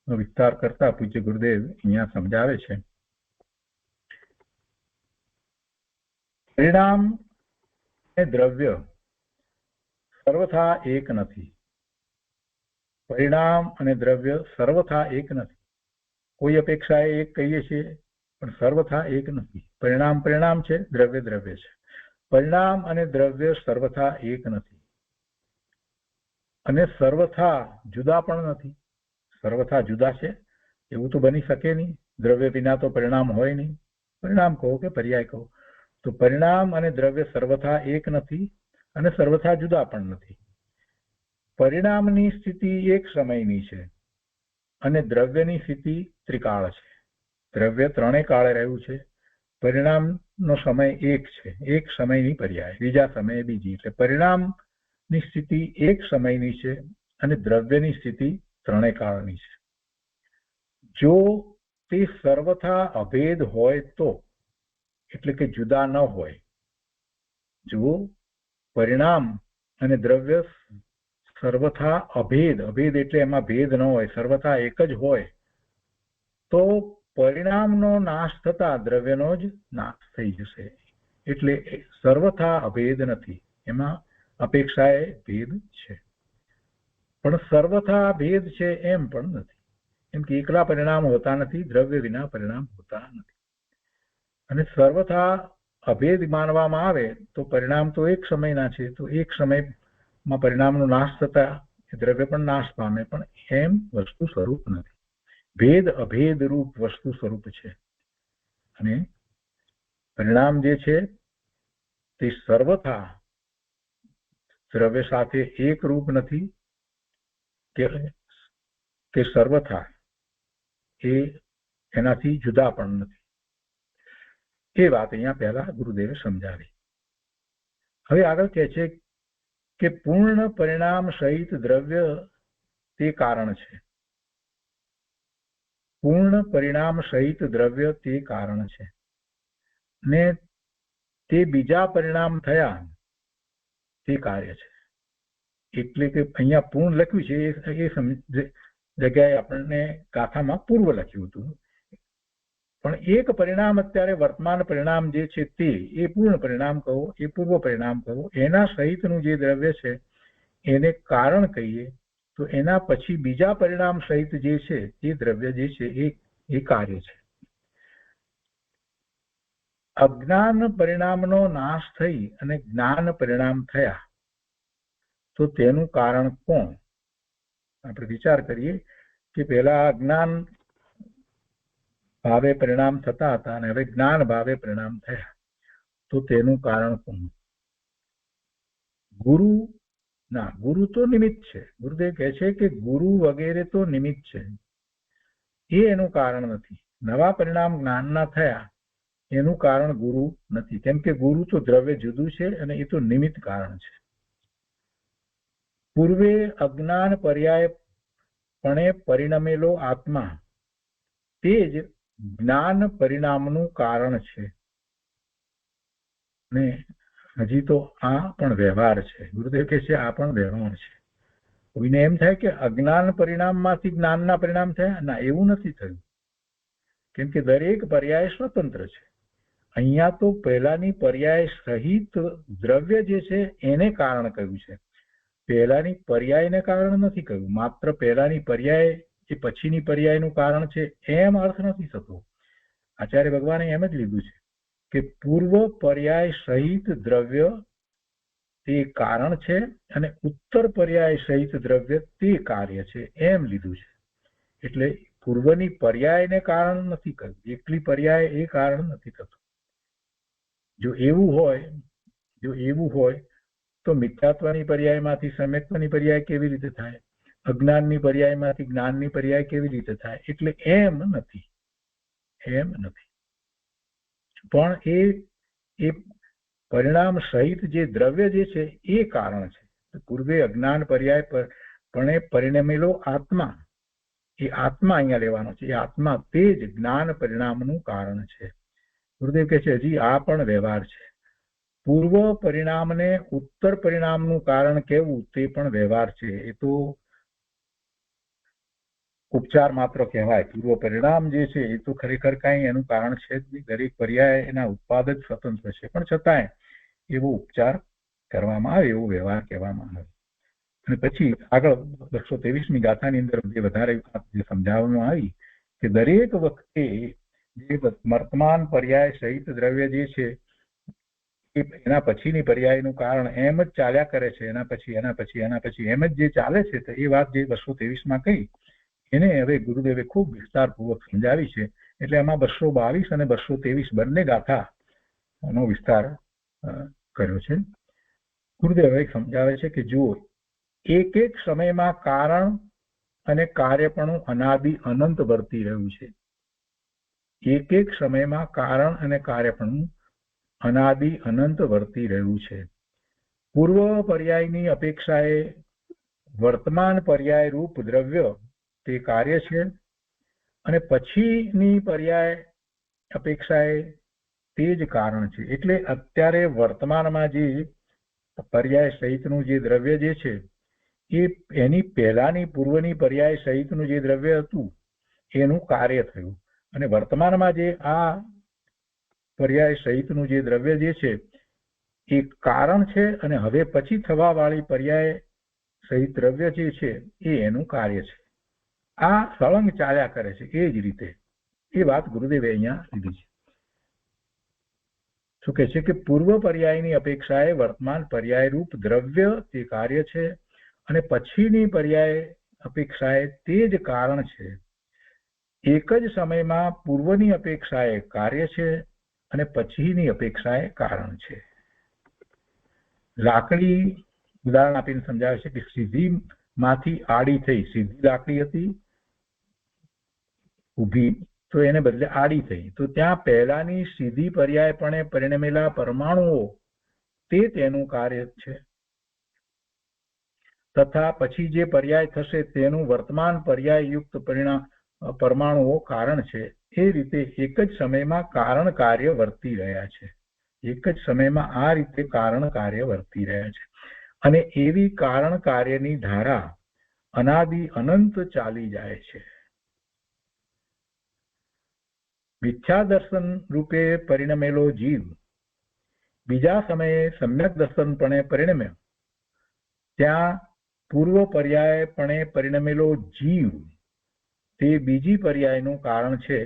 Speaker 2: નો વિસ્તાર કરતા પૂજ્ય ગુરુદેવ અહીંયા સમજાવે છે. પરિણામ અને દ્રવ્ય સર્વથા એક નથી. પરિણામ અને દ્રવ્ય સર્વથા એક નથી. કોઈ અપેક્ષાએ એક કહીએ છીએ, પણ સર્વથા એક નથી. પરિણામ પરિણામ છે, દ્રવ્ય દ્રવ્ય છે. પરિણામ અને દ્રવ્ય સર્વથા એક નથી, અને સર્વથા જુદા પણ નથી. સર્વથા જુદા છે એવું તો બની શકે નહીં. દ્રવ્ય વિના તો પરિણામ હોય નહીં. પરિણામ કહો કે પર્યાય કહો, તો પરિણામ અને દ્રવ્ય સર્વથા એક નથી, અને સર્વથા જુદા પણ નથી. પરિણામની સ્થિતિ એક સમયની છે, અને દ્રવ્યની સ્થિતિ ત્રિકાળ છે. દ્રવ્ય ત્રણેય કાળે રહ્યું છે. પરિણામનો સમય એક છે, એક સમયની પર્યાય, બીજા સમયે બીજી. એટલે પરિણામની સ્થિતિ એક સમયની છે, અને દ્રવ્યની સ્થિતિ ત્રણેય કાળની છે. જો તે સર્વથા અભેદ હોય તો, એટલે કે જુદા ન હોય, જો પરિણામ અને દ્રવ્ય સર્વથા અભેદ, અભેદ એટલે એમાં ભેદ ન હોય, સર્વથા એક જ હોય, તો પરિણામનો નાશ થતા દ્રવ્યનો જ નાશ થઈ જશે. એટલે સર્વથા અભેદ નથી, એમાં અપેક્ષાએ ભેદ છે. પણ સર્વથા ભેદ છે એમ પણ નથી, એમ કે એકલા પરિણામ હોતા નથી, દ્રવ્ય વિના પરિણામ હોતા નથી. અને સર્વથા અભેદ માનવામાં આવે તો પરિણામ તો એક સમયના છે, તો એક સમયમાં પરિણામનો નાશ થતા દ્રવ્ય પણ નાશ પામે, પણ એમ વસ્તુ સ્વરૂપ નથી. ભેદ અભેદ રૂપ વસ્તુ સ્વરૂપ છે. અને પરિણામ જે છે તે સર્વથા દ્રવ્ય સાથે એક રૂપ નથી, કે સર્વથા એ એનાથી જુદા પણ નથી. એ વાત અહીંયા પહેલા ગુરુદેવે સમજાવી. હવે આગળ કહે છે કે પૂર્ણ પરિણામ સહિત દ્રવ્ય તે કારણ છે. પૂર્ણ પરિણામ સહિત દ્રવ્ય તે કારણ છે, ને તે બીજા પરિણામ થયા તે કાર્ય છે. એટલે કે અહીંયા પૂર્ણ લખ્યું છે એ જગ્યાએ આપણને ગાથામાં પૂર્વ લખ્યું હતું, પણ એક પરિણામ અત્યારે વર્તમાન પરિણામ જે છે તે એ પૂર્ણ પરિણામ કહો, એ પૂર્વ પરિણામ કહો, એના સહિતનું જે દ્રવ્ય છે એને કારણ કહીએ, તો એના પછી બીજા પરિણામ સહિત જે છે એ દ્રવ્ય જે છે એ કાર્ય છે. અજ્ઞાન પરિણામનો નાશ થઈ અને જ્ઞાન પરિણામ થયા, તો તેનું કારણ કોણ? આપણે વિચાર કરીએ કે પહેલા અજ્ઞાન ભાવે પરિણામ થતા હતા અને હવે જ્ઞાન ભાવે પરિણામ થયા, તો તેનું કારણ કોણ? ગુરુ તો નિમિત્ત છે. ગુરુદેવ કહે છે કે ગુરુ વગેરે તો નિમિત્ત છે, એ એનું કારણ નથી. નવા પરિણામ જ્ઞાનના થયા એનું કારણ ગુરુ નથી, કેમ કે ગુરુ તો દ્રવ્ય જુદું છે અને એ તો નિમિત્ત કારણ છે. પૂર્વે અજ્ઞાન પર્યાયપણે પરિણમેલો આત્મા તે જ જ્ઞાન પરિણામનું કારણ છે. ને હજી તો આ પણ વ્યવહાર છે. ગુરુદેવ કહે છે આ પણ વ્યવહાર છે. કોઈને એમ થાય કે અજ્ઞાન પરિણામમાંથી જ્ઞાનના પરિણામ થયા, ના, એવું નથી થયું. કેમ કે દરેક પર્યાય સ્વતંત્ર છે. અહીંયા તો પહેલાની પર્યાય સહિત દ્રવ્ય જે છે એને કારણ કહ્યું છે, પહેલાની પર્યાયને કારણ નથી કહ્યું. માત્ર પહેલાની પર્યાય એ પછીની પર્યાયનું કારણ છે એમ અર્થ નથી થતો. આચાર્ય ભગવાને એમ જ લીધું છે કે પૂર્વ પર્યાય સહિત દ્રવ્ય તે કારણ છે અને ઉત્તર પર્યાય સહિત દ્રવ્ય તે કાર્ય છે એમ લીધું છે. એટલે પૂર્વની પર્યાયને કારણ નથી કહ્યું, એકલી પર્યાય એ કારણ નથી થતું. જો એવું હોય તો મિથ્યાત્વની પર્યાયમાંથી સમ્યક્ત્વની પર્યાય કેવી રીતે થાય? અજ્ઞાનની પર્યાયમાંથી જ્ઞાનની પર્યાય કેવી રીતે થાય? એટલે એમ નથી. પણ એ પરિણામ સહિત જે દ્રવ્ય જે છે એ કારણ છે. પૂર્વે અજ્ઞાન પર્યાય પણ પરિણમેલો આત્મા, એ આત્મા અહીંયા લેવાનો છે. એ આત્મા તે જ જ્ઞાન પરિણામનું કારણ છે. ગુરુદેવ કહે છે હજી આ પણ વ્યવહાર છે. પૂર્વ પરિણામને ઉત્તર પરિણામનું કારણ કેવું તે પણ વ્યવહાર છે. એ તો ઉપચાર માત્ર કહેવાય. પૂર્વ પરિણામ જે છે એ તો ખરેખર કાંઈ એનું કારણ છે જ નહીં. દરેક પર્યાય એના ઉત્પાદ જ સ્વતંત્ર છે, પણ છતાંય એવો ઉપચાર કરવામાં આવે, એવો વ્યવહાર કહેવામાં આવે. અને પછી આગળ 223મી ગાથાની અંદર જે વધારે જે સમજાવવામાં આવી કે દરેક વખતે જે વર્તમાન પર્યાય સહિત દ્રવ્ય જે છે એના પછીની પર્યાયનું કારણ એમ જ ચાલ્યા કરે છે. એના પછી એમ જ જે ચાલે છે, તો એ વાત જે 223માં કહી એને હવે ગુરુદેવે ખૂબ વિસ્તારપૂર્વક સમજાવી છે. એટલે એમાં 222 અને 223 બંને ગાથાનો વિસ્તાર કર્યો છે. ગુરુદેવ સમજાવે છે કે જુઓ, એક એક સમયમાં કારણ અને કાર્યપણું અનાદિ અનંત વર્તી રહ્યું છે. એક એક સમયમાં કારણ અને કાર્યપણું અનાદિ અનંત વર્તી રહ્યું છે. પૂર્વ પર્યાયની અપેક્ષાએ વર્તમાન પર્યાય રૂપ દ્રવ્ય તે કાર્ય છે અને પછીની પર્યાય અપેક્ષાએ તે જ કારણ છે. એટલે અત્યારે વર્તમાનમાં જે પર્યાય સહિતનું જે દ્રવ્ય જે છે એ એની પહેલાની પૂર્વની પર્યાય સહિતનું જે દ્રવ્ય હતું એનું કાર્ય થયું, અને વર્તમાનમાં જે આ પર્યાય સહિતનું જે દ્રવ્ય જે છે એ કારણ છે, અને હવે પછી થવા વાળી પર્યાય સહિત દ્રવ્ય જે છે એ એનું કાર્ય છે. આ સળંગ ચાલ્યા કરે છે. એ જ રીતે એ વાત ગુરુદેવે અહીંયા લીધી છે. શું કહે છે કે પૂર્વ પર્યાયની અપેક્ષાએ વર્તમાન પર્યાય રૂપ દ્રવ્ય તે કાર્ય છે અને પછીની પર્યાય અપેક્ષાએ તે જ કારણ છે. એક જ સમયમાં પૂર્વની અપેક્ષાએ કાર્ય છે અને પછીની અપેક્ષાએ કારણ છે. લાકડી ઉદાહરણ આપીને સમજાવે છે કે સીધી માંથી આડી થઈ. સીધી લાકડી હતી ઊભી, તો એને બદલે આડી થઈ, તો ત્યાં પહેલાની સીધી પર્યાયપણે પરિણમેલા પરમાણુઓ તે તેનું કાર્ય છે, તથા પછી જે પર્યાય થશે તેનું વર્તમાન પર્યાય યુક્ત પરમાણુઓ કારણ છે. એ રીતે એક જ સમયમાં કારણ કાર્ય વર્તી રહ્યા છે. એક જ સમયમાં આ રીતે કારણ કાર્ય વર્તી રહ્યા છે, અને એવી કારણ કાર્યની ધારા અનાદિ અનંત ચાલી જાય છે. મિથ્યા દર્શન રૂપે પરિણમેલો જીવ બીજા સમયે સમ્યક દર્શનપણે પરિણમ્યો, ત્યાં પૂર્વ પર્યાયપણે પરિણમેલો જીવ તે બીજી પર્યાયનું કારણ છે,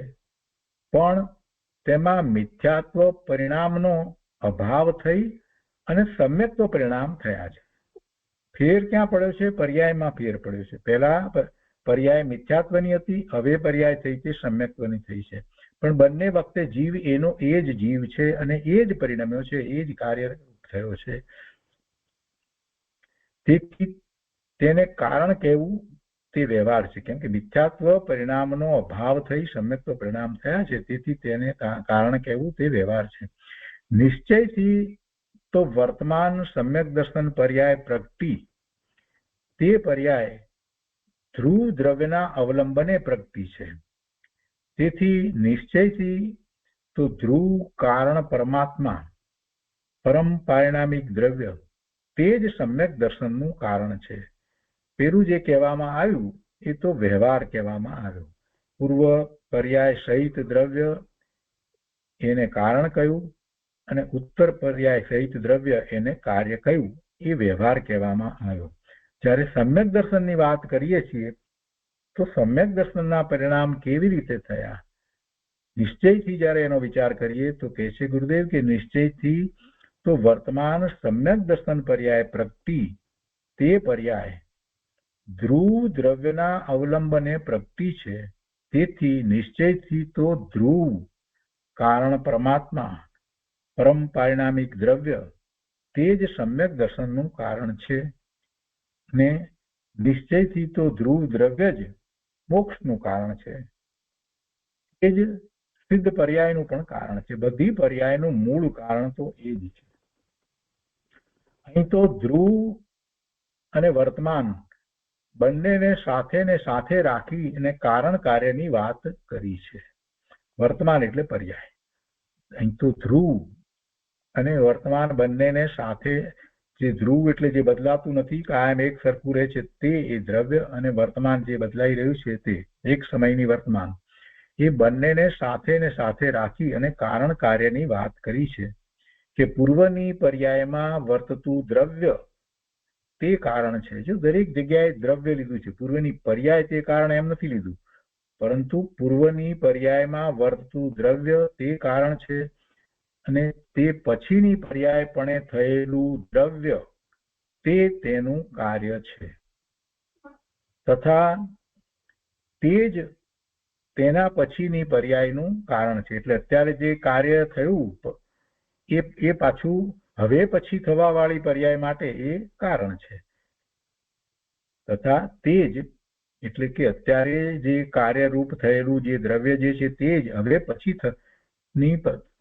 Speaker 2: પણ તેમાં મિથ્યાત્વ પરિણામનો અભાવ થઈ અને સમ્યક્ત્વ પરિણામ થયા છે. ફેર ક્યાં પડ્યો છે? પર્યાયમાં ફેર પડ્યો છે. પહેલા પર્યાય મિથ્યાત્વની હતી, હવે પર્યાય થઈ તે સમ્યક્ત્વની થઈ છે. પણ બંને વખતે જીવ એનો એ જ જીવ છે અને એ જ પરિણમ્યો છે, એ જ કાર્ય થયો છે. તેથી તેને કારણ કહેવું તે વ્યવહાર છે. કેમ કે મિથ્યાત્વ પરિણામનો અભાવ થઈ સમ્યક્ત્વ પરિણામ થયા છે, તેથી તેને કારણ કહેવું તે વ્યવહાર છે. નિશ્ચયથી તો વર્તમાન સમ્યક દર્શન પર્યાય પ્રગટી તે પર્યાય ધ્રુવ દ્રવ્યના અવલંબને પ્રગટી છે. તેથી નિશ્ચયથી તો ધ્રુવ કારણ પરમાત્મા પરમ પારિણામિક દ્રવ્ય તે જ સમ્યક દર્શનનું કારણ છે. પેલું જે કહેવામાં આવ્યું એ તો વ્યવહાર કહેવામાં આવ્યો. પૂર્વ પર્યાય સહિત દ્રવ્ય એને કારણ કહ્યું અને ઉત્તર પર્યાય સહિત દ્રવ્ય એને કાર્ય કહ્યું, એ વ્યવહાર કહેવામાં આવ્યો. જ્યારે સમ્યક દર્શનની વાત કરીએ છીએ તો સમ્યક દર્શનના પરિણામ કેવી રીતે થયા? નિશ્ચયથી જ્યારે એનો વિચાર કરીએ તો કહે છે ગુરુદેવ કે નિશ્ચયથી તો વર્તમાન સમ્યક દર્શન પર્યાય પ્રગતિ તે પર્યાય ધ્રુવ દ્રવ્યના અવલંબને પ્રગતિ છે. તેથી નિશ્ચયથી તો ધ્રુવ કારણ પરમાત્મા પરમ પારિણામિક દ્રવ્ય તે જ સમ્યક દર્શનનું કારણ છે ને નિશ્ચયથી તો ધ્રુવ દ્રવ્ય જ મોક્ષનું કારણ છે. એ જ સિદ્ધ પર્યાયનું પણ કારણ છે. બધી પર્યાયનું મૂળ કારણ તો એ જ છે. અહીં તો ધ્રુવ અને વર્તમાન બંનેને સાથે રાખી અને કારણ કાર્યની વાત કરી છે. વર્તમાન એટલે પર્યાય. અહીં તો ધ્રુવ અને વર્તમાન બંનેને સાથે, જે ધ્રુવ એટલે જે બદલાતું નથી, કાયમ એક સરખું રહે છે, તે એ દ્રવ્ય, અને વર્તમાન જે બદલાઈ રહ્યું છે તે એક સમયની વર્તમાન, એ બંનેને સાથે રાખી અને કારણ કાર્યની વાત કરી છે કે પૂર્વની પર્યાયમાં વર્તતું દ્રવ્ય તે કારણ છે. જો દરેક જગ્યાએ દ્રવ્ય લીધું છે, પૂર્વની પર્યાય તે કારણ એમ નથી લીધું, પરંતુ પૂર્વની પર્યાયમાં વર્તતું દ્રવ્ય તે કારણ છે અને તે પછીની પર્યાયપણે થયેલું દ્રવ્ય તે તેનું કાર્ય છે તથા તે જ તેના પછીની પર્યાયનું કારણ છે. એટલે અત્યારે જે કાર્ય થયું એ પાછું હવે પછી થવા વાળી પર્યાય માટે એ કારણ છે. તથા તે જ એટલે કે અત્યારે જે કાર્યરૂપ થયેલું જે દ્રવ્ય જે છે તે જ હવે પછી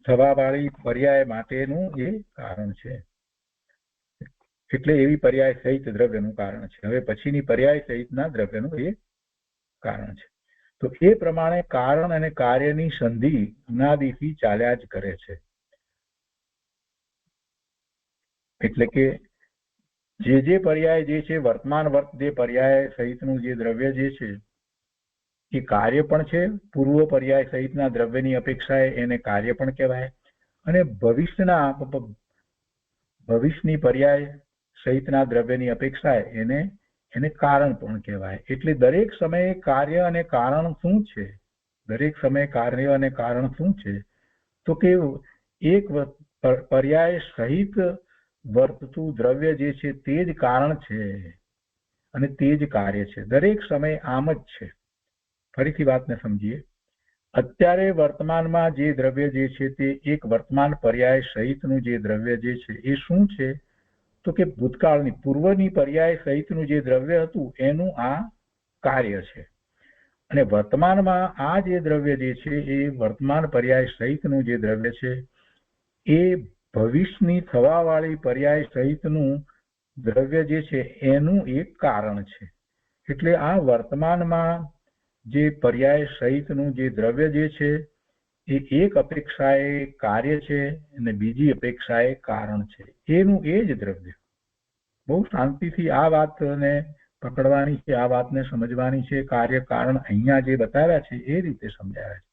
Speaker 2: થવા વાળી પર્યાય માટેનું એ કારણ છે. એટલે એવી પર્યાય સહિત દ્રવ્યનું કારણ છે. હવે પછીની પર્યાય સહિતના દ્રવ્યનું એ કારણ છે. તો એ પ્રમાણે કારણ અને કાર્યની સંધિ અનાદિથી ચાલ્યા જ કરે છે. એટલે કે જે પર્યાય જે છે, વર્તમાન વર્ત જે પર્યાય સહિતનું જે દ્રવ્ય જે છે એ કાર્ય પણ છે. પૂર્વ પર્યાય સહિતના દ્રવ્યની અપેક્ષાએ એને કાર્ય પણ કહેવાય, અને ભવિષ્યની પર્યાય સહિતના દ્રવ્યની અપેક્ષાએ એને કારણ પણ કહેવાય. એટલે દરેક સમયે કાર્ય અને કારણ શું છે? દરેક સમયે કાર્ય અને કારણ શું છે? તો કે એક પર્યાય સહિત વર્તતું દ્રવ્ય જે છે તે જ કારણ છે અને તે જ કાર્ય છે. દરેક સમયે આમ જ છે. ફરીથી વાતને સમજીએ. અત્યારે વર્તમાનમાં જે દ્રવ્ય જે છે તે એક વર્તમાન પર્યાય સહિતનું જે દ્રવ્ય જે છે એ શું છે? તો કે ભૂતકાળની પૂર્વની પર્યાય સહિતનું જે દ્રવ્ય હતું એનું આ કાર્ય છે. અને વર્તમાનમાં આ જે દ્રવ્ય જે છે એ વર્તમાન પર્યાય સહિતનું જે દ્રવ્ય છે એ ભવિષ્યની થવા વાળી પર્યાય સહિતનું દ્રવ્ય જે છે એનું એક કારણ છે. એટલે આ વર્તમાનમાં જે પર્યાય સહિતનું જે દ્રવ્ય જે છે એ એક અપેક્ષાએ કાર્ય છે અને બીજી અપેક્ષાએ કારણ છે. એનું એ જ દ્રવ્ય. બહુ શાંતિથી આ વાતને પકડવાની છે, આ વાતને સમજવાની છે. કાર્ય કારણ અહીંયા જે બતાવ્યા છે એ રીતે સમજાવ્યા છે.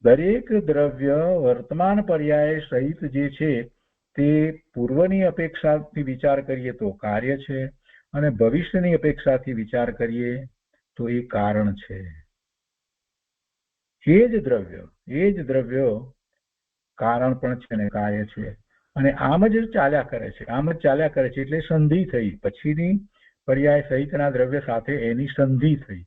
Speaker 2: દરેક દ્રવ્ય વર્તમાન પર્યાય સહિત જે છે તે પૂર્વની અપેક્ષાથી વિચાર કરીએ તો કાર્ય છે અને ભવિષ્યની અપેક્ષાથી વિચાર કરીએ તો એ કારણ છે. એ જ દ્રવ્ય કારણ પણ છે ને કાર્ય છે. અને આમ જ ચાલ્યા કરે છે. એટલે સંધિ થઈ. પછીની પર્યાય સહિતના દ્રવ્ય સાથે એની સંધિ થઈ.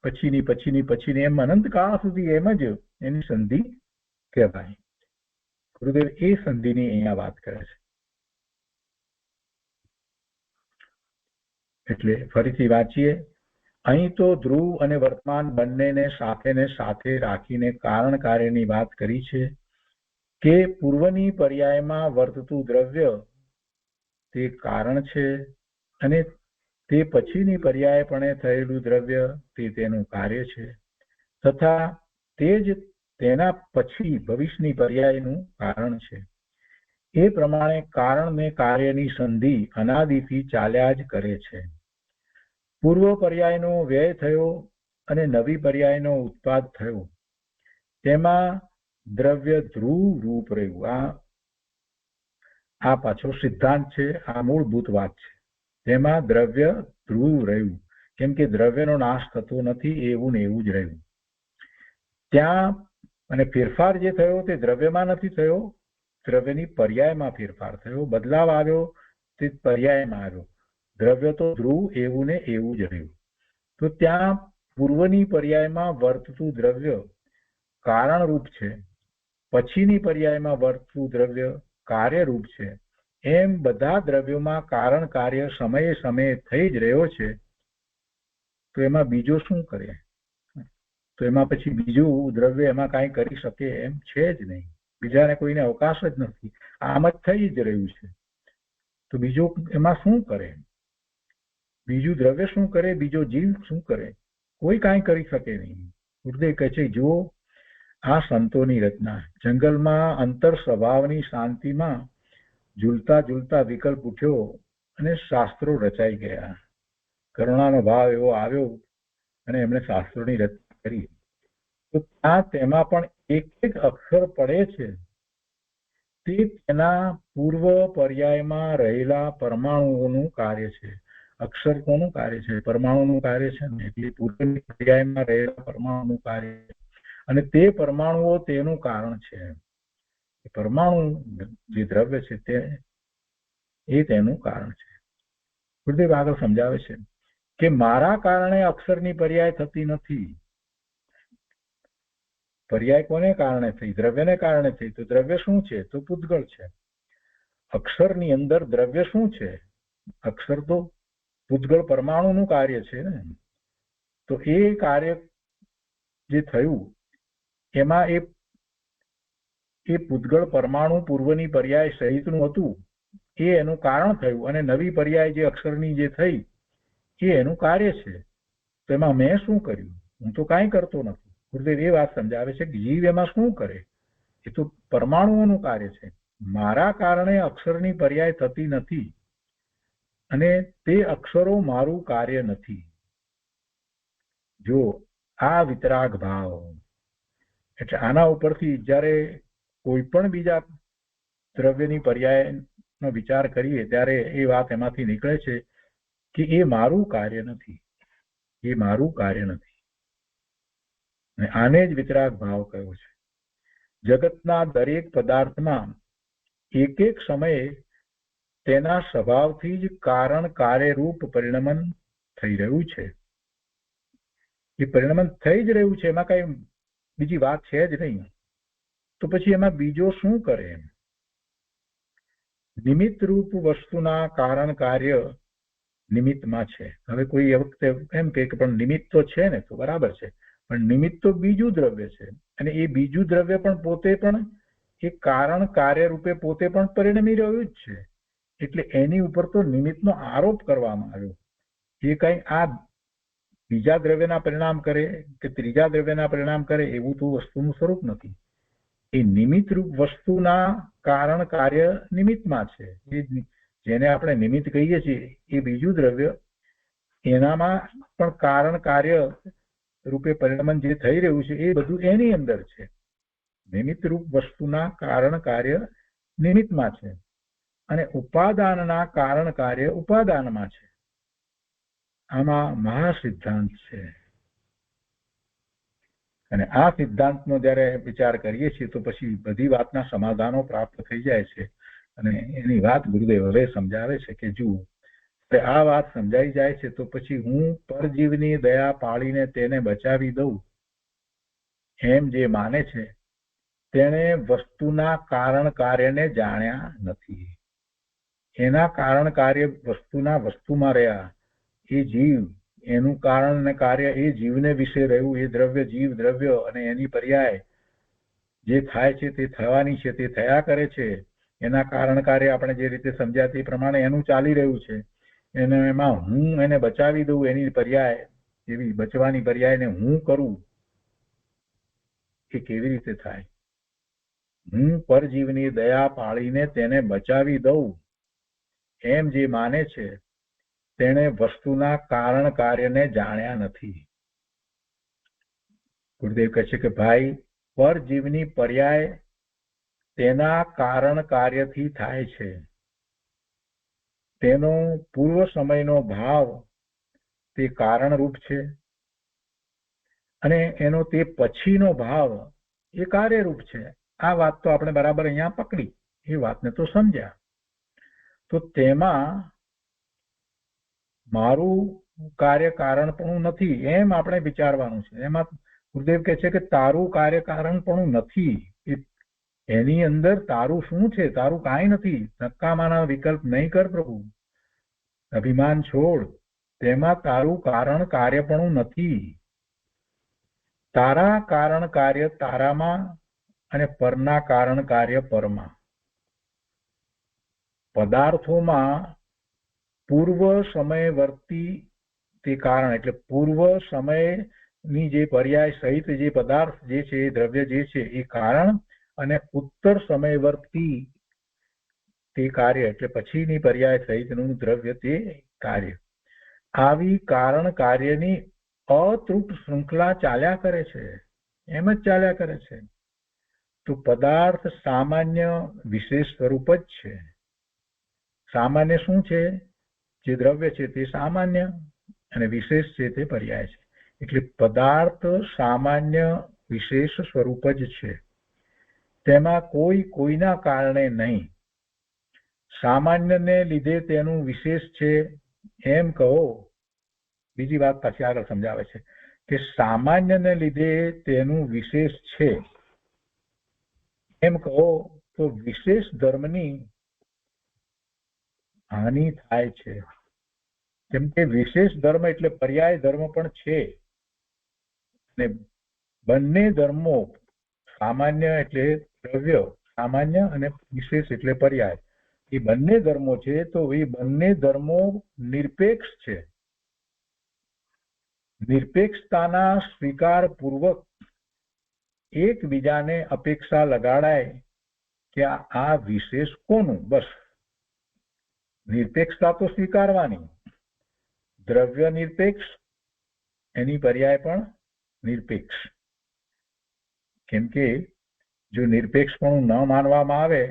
Speaker 2: પછીની એમ અનંતકાળ સુધી એમ જ એની સંધિ કહેવાય. ગુરુદેવ એ સંધિની અહીંયા વાત કરે છે. એટલે ફરીથી વાંચીએ. અહીં તો ધ્રુવ અને વર્તમાન બંનેને સાથે રાખીને કારણ કાર્યની વાત કરી છે કે પૂર્વની પર્યાયમાં વર્તતું દ્રવ્ય તે કારણ છે અને તે પછીની પર્યાયપણે થયેલું દ્રવ્ય તે તેનું કાર્ય છે તથા તે જ તેના પછી ભવિષ્યની પર્યાયનું કારણ છે. એ પ્રમાણે કારણ ને કાર્યની સંધિ અનાદિથી ચાલ્યા જ કરે છે. પૂર્વ પર્યાયનો વ્યય થયો અને નવી પર્યાયનો ઉત્પાદ થયો. તેમાં દ્રવ્ય ધ્રુવ રૂપ રહ્યું. આ પાછો સિદ્ધાંત છે, આ મૂળભૂત વાત છે. તેમાં દ્રવ્ય ધ્રુવ રહ્યું, કેમ કે દ્રવ્યનો નાશ થતો નથી, એવું ને એવું જ રહ્યું. ત્યાં અને ફેરફાર જે થયો તે દ્રવ્યમાં નથી થયો, દ્રવ્યની પર્યાયમાં ફેરફાર થયો. બદલાવ આવ્યો તે પર્યાયમાં આવ્યો. દ્રવ્ય તો ધ્રુવ એવું ને એવું જ રહ્યું. તો ત્યાં પૂર્વની પર્યાયમાં વર્તતું દ્રવ્ય કારણરૂપ છે, પછીની પર્યાયમાં વર્તતું દ્રવ્ય કાર્યરૂપ છે. એમ બધા દ્રવ્યોમાં કારણ કાર્ય સમયે સમયે થઈ જ રહ્યો છે. તો એમાં બીજો શું કરે? તો એમાં પછી બીજું દ્રવ્ય એમાં કાંઈ કરી શકે એમ છે જ નહીં. બીજાને કોઈને અવકાશ જ નથી, આમ જ થઈ જ રહ્યું છે. તો બીજું એમાં શું કરે? બીજું દ્રવ્ય શું કરે? બીજો જીવ શું કરે? કોઈ કાંઈ કરી શકે નહીં. ગુરુદેવ કહે છે, જુઓ આ સંતોની રચના. જંગલમાં અંતર સ્વભાવની શાંતિમાં ઝૂલતા ઝૂલતા વિકલ્પ ઉઠ્યો અને શાસ્ત્રો રચાઈ ગયા. કરુણાનો ભાવ એવો આવ્યો અને એમણે શાસ્ત્રોની રચના કરી. તો ત્યાં તેમાં પણ એક એક અક્ષર પડે છે તે તેના પૂર્વ પર્યાયમાં રહેલા પરમાણુઓનું કાર્ય છે. અક્ષર કોનું કાર્ય છે? પરમાણુનું કાર્ય છે ને. એટલે પૂર્વની પર્યાયમાં રહેલા પરમાણુનું કાર્ય છે અને તે પરમાણુઓ તેનું કારણ છે. પરમાણુ જે દ્રવ્ય છે તે એ તેનું કારણ છે. ગુરુદેવ આગળ સમજાવે છે કે મારા કારણે અક્ષરની પર્યાય થતી નથી. પર્યાય કોને કારણે થઈ? દ્રવ્યને કારણે થઈ. તો દ્રવ્ય શું છે? તો પૂતગળ છે. અક્ષરની અંદર દ્રવ્ય શું છે? અક્ષર તો પૂતગળ પરમાણુનું કાર્ય છે ને. તો એ કાર્ય જે થયું એમાં એ પૂતગળ પરમાણુ પૂર્વની પર્યાય સહિતનું હતું, એ એનું કારણ થયું. અને નવી પર્યાય જે અક્ષરની જે થઈ એ એનું કાર્ય છે. તો એમાં મેં શું કર્યું? હું તો કાંઈ કરતો નથી. ગુરુદેવ એ વાત સમજાવે છે કે જીવ એમાં શું કરે? એ તો પરમાણુઓનું કાર્ય છે. મારા કારણે અક્ષરની પર્યાય થતી નથી અને તે અક્ષરો મારું કાર્ય નથી. જો આ વિતરાગ ભાવ, એટલે આના ઉપરથી જ્યારે કોઈ પણ બીજા દ્રવ્યની પર્યાયનો વિચાર કરીએ ત્યારે એ વાત એમાંથી નીકળે છે કે એ મારું કાર્ય નથી, એ મારું કાર્ય નથી. અને આને જ વિતરાગ ભાવ કહ્યો છે. જગતના દરેક પદાર્થમાં એક એક સમયે તેના સ્વભાવથી જ કારણ કાર્યરૂપ પરિણમન થઈ રહ્યું છે. એ પરિણમન થઈ જ રહ્યું છે, એમાં કઈ બીજી વાત છે જ નહીં. તો પછી એમાં બીજો શું કરે? નિમિત્ત રૂપ વસ્તુના કારણ કાર્ય નિમિત્તમાં છે. હવે કોઈ એ વખતે એમ કે પણ નિમિત્ત તો છે ને, તો બરાબર છે, પણ નિમિત્ત તો બીજું દ્રવ્ય છે અને એ બીજું દ્રવ્ય પણ પોતે પણ એ કારણ કાર્ય રૂપે પોતે પણ પરિણમી રહ્યું જ છે. એટલે એની ઉપર તો નિમિત્તનો આરોપ કરવામાં આવ્યો. એ કઈ આ બીજા દ્રવ્યના પરિણામ કરે કે ત્રીજા દ્રવ્યના પરિણામ કરે એવું તો વસ્તુનું સ્વરૂપ નથી. એ નિમિત્ત રૂપ વસ્તુના કારણ કાર્ય નિમિત્તમાં છે. એ જેને આપણે નિમિત્ત કહીએ છીએ એ બીજું દ્રવ્ય, એનામાં પણ કારણ કાર્ય રૂપે પરિણમન જે થઈ રહ્યું છે એ બધું એની અંદર છે. નિમિત્ત રૂપ વસ્તુના કારણ કાર્ય નિમિત્તમાં છે અને ઉપાદાનના કારણ કાર્ય ઉપાદાનમાં છે. આમાં મહાસિદ્ધાંત છે. અને આ સિદ્ધાંતનો જ્યારે વિચાર કરીએ છીએ તો પછી બધી વાતના સમાધાનો પ્રાપ્ત થઈ જાય છે. અને એની વાત ગુરુદેવ હવે સમજાવે છે કે જુઓ, આ વાત સમજાઈ જાય છે તો પછી હું પરજીવની દયા પાળીને તેને બચાવી દઉં એમ જે માને છે તેને વસ્તુના કારણ કાર્યને જાણ્યા નથી. એના કારણ કાર્ય વસ્તુના વસ્તુમાં રહ્યા. એ જીવ, એનું કારણ અને કાર્ય એ જીવને વિશે રહ્યું. એ દ્રવ્ય જીવ દ્રવ્ય અને એની પર્યાય જે થાય છે તે થવાની છે, તે થયા કરે છે. એના કારણ કાર્ય આપણે જે રીતે સમજ્યા તે પ્રમાણે એનું ચાલી રહ્યું છે. એમાં હું એને બચાવી દઉં, એની પર્યાય એવી બચવાની પર્યાયને હું કરું, એ કેવી રીતે થાય? હું પરજીવની દયા પાળીને તેને બચાવી દઉં એમ જે માને છે તેણે વસ્તુના કારણ કાર્યને જાણ્યા નથી. ગુરુદેવ કહે છે કે ભાઈ, પરજીવની પર્યાય તેના કારણ કાર્યથી થાય છે. તેનો પૂર્વ સમયનો ભાવ તે કારણરૂપ છે અને એનો તે પછીનો ભાવ એ કાર્યરૂપ છે. આ વાત તો આપણે બરાબર અહીંયા પકડી, એ વાતને તો સમજ્યા. તો તેમાં મારું કાર્ય કારણ પણ નથી એમ આપણે વિચારવાનું છે. એમાં ગુરુદેવ કહે છે કે તારું કાર્ય કારણ પણ નથી. એની અંદર તારું શું છે? તારું કાંઈ નથી. નકામાના વિકલ્પ નહીં કર પ્રભુ, અભિમાન છોડ. તેમાં તારું કારણ કાર્ય પણ નથી. તારા કારણ કાર્ય તારામાં અને પરના કારણ કાર્ય પરમાં. પદાર્થોમાં પૂર્વ સમયવર્તી તે કારણ, એટલે પૂર્વ સમયની જે પર્યાય સહિત જે પદાર્થ જે છે, એ દ્રવ્ય જે છે એ કારણ, અને ઉત્તર સમયવર્તી તે કાર્ય એટલે પછીની પર્યાય સહિતનું દ્રવ્ય તે કાર્ય. આવી કારણ કાર્યની અતૃપ્ત શૃંખલા ચાલ્યા કરે છે, એમ જ ચાલ્યા કરે છે. તો પદાર્થ સામાન્ય વિશેષ સ્વરૂપ જ છે. સામાન્ય શું છે? જે દ્રવ્ય છે તે સામાન્ય અને વિશેષ છે તે પર્યાય છે. એટલે પદાર્થ સામાન્ય વિશેષ સ્વરૂપ જ છે. તેમાં કોઈ કોઈના કારણે નહીં. સામાન્યને લીધે તેનું વિશેષ છે એમ કહો. બીજી વાત પાછી આગળ સમજાવે છે કે સામાન્યને લીધે તેનું વિશેષ છે એમ કહો તો વિશેષ ધર્મની હાનિ થાય છે. કેમ કે વિશેષ ધર્મ એટલે પર્યાય ધર્મ પણ છે, અને બંને ધર્મો, સામાન્ય એટલે દ્રવ્ય સામાન્ય અને વિશેષ એટલે પર્યાય, એ બંને ધર્મો છે. તો એ બંને ધર્મો નિરપેક્ષ છે. નિરપેક્ષતાના સ્વીકાર પૂર્વક એકબીજાને અપેક્ષા લગાડાય કે આ વિશેષ કોનું. બસ નિરપેક્ષતા તો સ્વીકારવાની. દ્રવ્ય નિરપેક્ષ, એની પર્યાય પણ નિરપેક્ષ. કેમ કે જો નિરપેક્ષ પણ ન માનવામાં આવે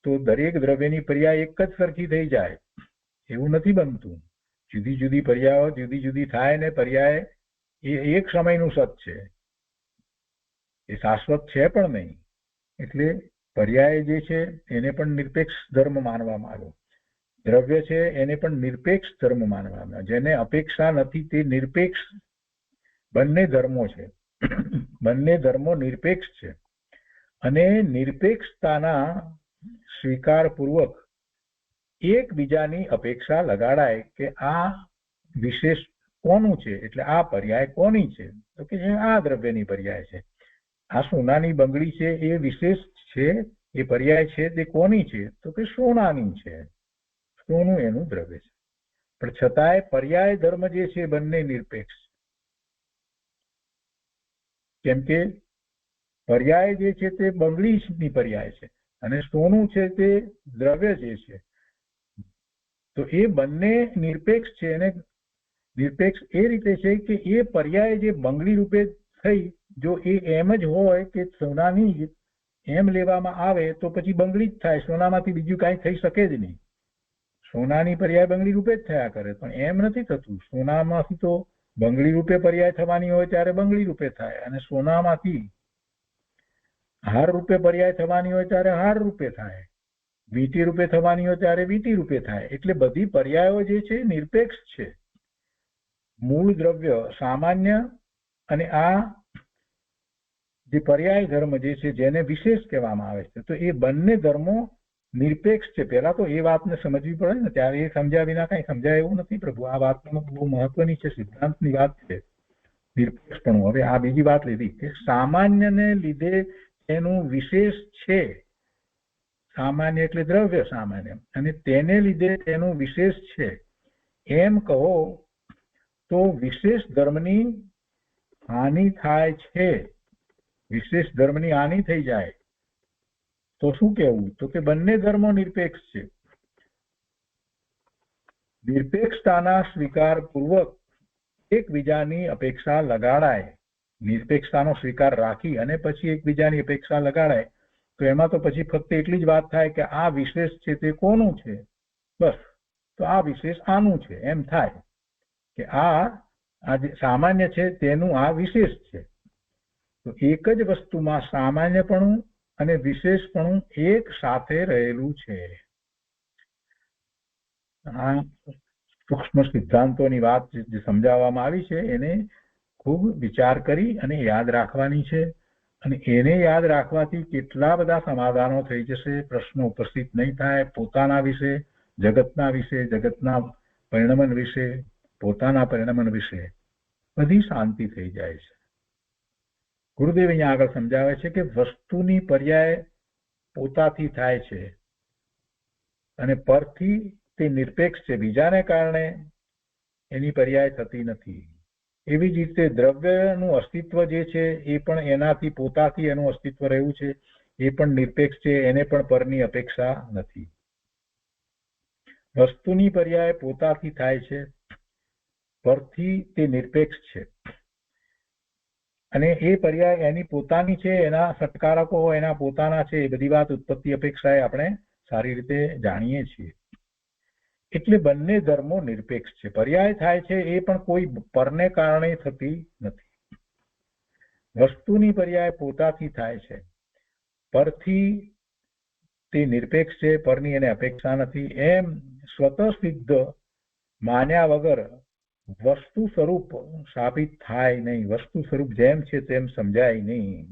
Speaker 2: તો દરેક દ્રવ્યની પર્યાય એક જ સરખી થઈ જાય. એવું નથી બનતું. જુદી જુદી પર્યાયો જુદી જુદી થાય ને પર્યાય એ એક સમયનું સત છે, એ શાશ્વત છે પણ નહીં. એટલે પર્યાય જે છે એને પણ નિરપેક્ષ ધર્મ માનવામાં આવ્યો. દ્રવ્ય છે એને પણ નિરપેક્ષ ધર્મ માનવામાં આવ્યો. જેને અપેક્ષા નથી તે નિરપેક્ષ. બંને ધર્મો છે, બંને ધર્મો નિરપેક્ષ છે. અને નિરપેક્ષતાના સ્વીકાર પૂર્વક એકબીજાની અપેક્ષા લગાડાય કે આ વિશેષ કોનું છે, એટલે આ પર્યાય કોની છે. તો કે આ દ્રવ્યની પર્યાય છે. આ સોનાની બંગડી છે એ વિશેષ છે, એ પર્યાય છે તે કોની છે? તો કે સોનાની છે. સોનું એનું દ્રવ્ય છે. પણ છતાંય પર્યાય ધર્મ જે છે બંને નિરપેક્ષ. કેમ કે પર્યાય જે છે તે બંગડીની પર્યાય છે અને સોનું છે તે દ્રવ્ય જે છે. તો એ બંને નિરપેક્ષ છે. અને નિરપેક્ષ એ રીતે છે કે એ પર્યાય જે બંગડી રૂપે થઈ, જો એ એમ જ હોય કે સોનાની એમ લેવામાં આવે તો પછી બંગડી જ થાય. સોનામાંથી બીજું કાંઈ થઈ શકે જ નહીં. સોનાની પર્યાય બંગડી રૂપે જ થયા કરે, પણ એમ નથી થતું. સોનામાંથી તો બંગડી રૂપે પર્યાય થવાની હોય ત્યારે બંગડી રૂપે થાય, અને સોનામાંથી હાર રૂપે પર્યાય થવાની હોય ત્યારે હાર રૂપે થાય, વીંટી રૂપે થવાની હોય ત્યારે વીંટી રૂપે થાય. એટલે બધી પર્યાયો જે છે નિરપેક્ષ છે. મૂળ દ્રવ્ય સામાન્ય અને આ જે પર્યાય ધર્મ જે છે જેને વિશેષ કહેવામાં આવે છે, તો એ બંને ધર્મો નિરપેક્ષ છે. પહેલા તો એ વાતને સમજવી પડે ને, ત્યારે એ સમજ્યા વિના કઈ સમજાય એવું નથી પ્રભુ. આ વાત બહુ મહત્વની છે, સિદ્ધાંતની વાત છે નિરપેક્ષપણું. હવે આ બીજી વાત લીધી કે સામાન્યને લીધે એનું વિશેષ છે. સામાન્ય એટલે દ્રવ્ય સામાન્ય, અને તેને લીધે તેનું વિશેષ છે એમ કહો તો વિશેષ ધર્મની હાનિ થાય છે. વિશેષ ધર્મની હાનિ થઈ જાય. તો શું કહેવું? તો કે બંને ધર્મો નિરપેક્ષ છે. નિરપેક્ષતાના સ્વીકાર પૂર્વક એકબીજાની અપેક્ષા લગાડાય. નિરપેક્ષતાનો સ્વીકાર રાખી અને પછી એકબીજાની અપેક્ષા લગાડાય તો એમાં તો પછી ફક્ત એટલી જ વાત થાય કે આ વિશેષ છે તે કોનું છે, બસ. તો આ વિશેષ આનું છે એમ થાય કે આ જે સામાન્ય છે તેનું આ વિશેષ છે. તો એક જ વસ્તુમાં સામાન્યપણું અને વિશેષપણું એક સાથે રહેલું છે. આ સૂક્ષ્મ સિદ્ધાંતોની વાત જે સમજાવવામાં આવી છે એને ખૂબ વિચાર કરી અને યાદ રાખવાની છે. અને એને યાદ રાખવાથી કેટલા બધા સમાધાનો થઈ જશે, પ્રશ્નો ઉપસ્થિત નહીં થાય. પોતાના વિશે, જગતના વિશે, જગતના પરિણમન વિશે, પોતાના પરિણમન વિશે બધી શાંતિ થઈ જાય છે. ગુરુદેવ અહીંયા આગળ સમજાવે છે કે વસ્તુની પર્યાય પોતાથી થાય છે અને પરથી તે નિરપેક્ષ છે, બીજાને કારણે એની પર્યાય થતી નથી. એવી જ રીતે દ્રવ્યનું અસ્તિત્વ જે છે એ પણ એનાથી પોતાથી એનું અસ્તિત્વ રહ્યું છે, એ પણ નિરપેક્ષ છે, એને પણ પરની અપેક્ષા નથી. વસ્તુની પર્યાય પોતાથી થાય છે, પરથી તે નિરપેક્ષ છે અને એ પર્યાય એની પોતાની છે, એના સત્કારકો એના પોતાના છે. એ બધી વાત ઉત્પત્તિ અપેક્ષાએ આપણે સારી રીતે જાણીએ છીએ. એટલે બંને ધર્મો નિરપેક્ષ છે. પર્યાય થાય છે એ પણ કોઈ પરને કારણે થતી નથી. વસ્તુની પર્યાય પોતાથી થાય છે, પરથી તે નિરપેક્ષ છે, પરની એને અપેક્ષા નથી. એમ સ્વતઃસિદ્ધ માન્યા વગર વસ્તુ સ્વરૂપ સાબિત થાય નહીં. વસ્તુ સ્વરૂપ જેમ છે તેમ સમજાય નહીં.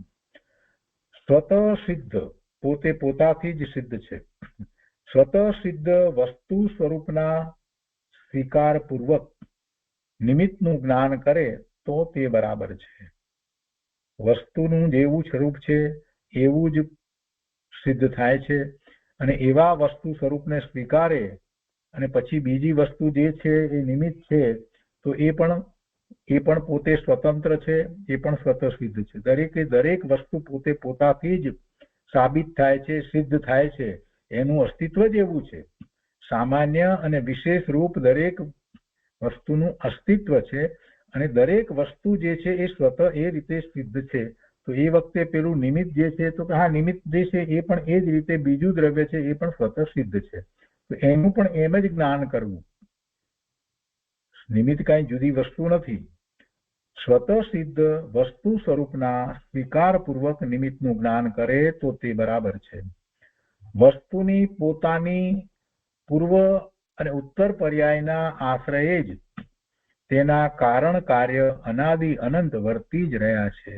Speaker 2: સ્વતઃસિદ્ધ પોતે પોતાથી જ સિદ્ધ છે. સ્વતઃસિદ્ધ વસ્તુ સ્વરૂપના સ્વીકાર પૂર્વક નિમિત્તનું જ્ઞાન કરે તો તે બરાબર છે. વસ્તુનું જેવું સ્વરૂપ છે એવું જ સિદ્ધ થાય છે અને એવા વસ્તુ સ્વરૂપને સ્વીકારે અને પછી બીજી વસ્તુ જે છે એ નિમિત્ત છે તો એ પણ પોતે સ્વતંત્ર છે, એ પણ સ્વતઃસિદ્ધ છે. દરેકે દરેક વસ્તુ પોતે પોતાથી જ સાબિત થાય છે, સિદ્ધ થાય છે. એનું અસ્તિત્વ જ એવું છે. સામાન્ય અને વિશેષ રૂપ દરેક વસ્તુનું અસ્તિત્વ છે અને દરેક વસ્તુ જે છે એ સ્વતઃ એ રીતે સિદ્ધ છે. તો એ વખતે પેલું નિમિત્ત જે છે તો હા નિમિત્ત જે છે એ પણ એ જ રીતે બીજું દ્રવ્ય છે એ પણ સ્વતઃ સિદ્ધ છે. તો એનું પણ એમ જ જ્ઞાન કરવું. નિમિત્ત કાંઈ જુદી વસ્તુ નથી. સ્વતઃ સિદ્ધ વસ્તુ સ્વરૂપના સ્વીકાર પૂર્વક નિમિત્તનું જ્ઞાન કરે તો તે બરાબર છે. વસ્તુની પોતાની પૂર્વ અને ઉત્તર પર્યાયના આશ્રયે જ તેના કારણ કાર્ય અનાદિ અનંત વર્તી જ રહ્યા છે.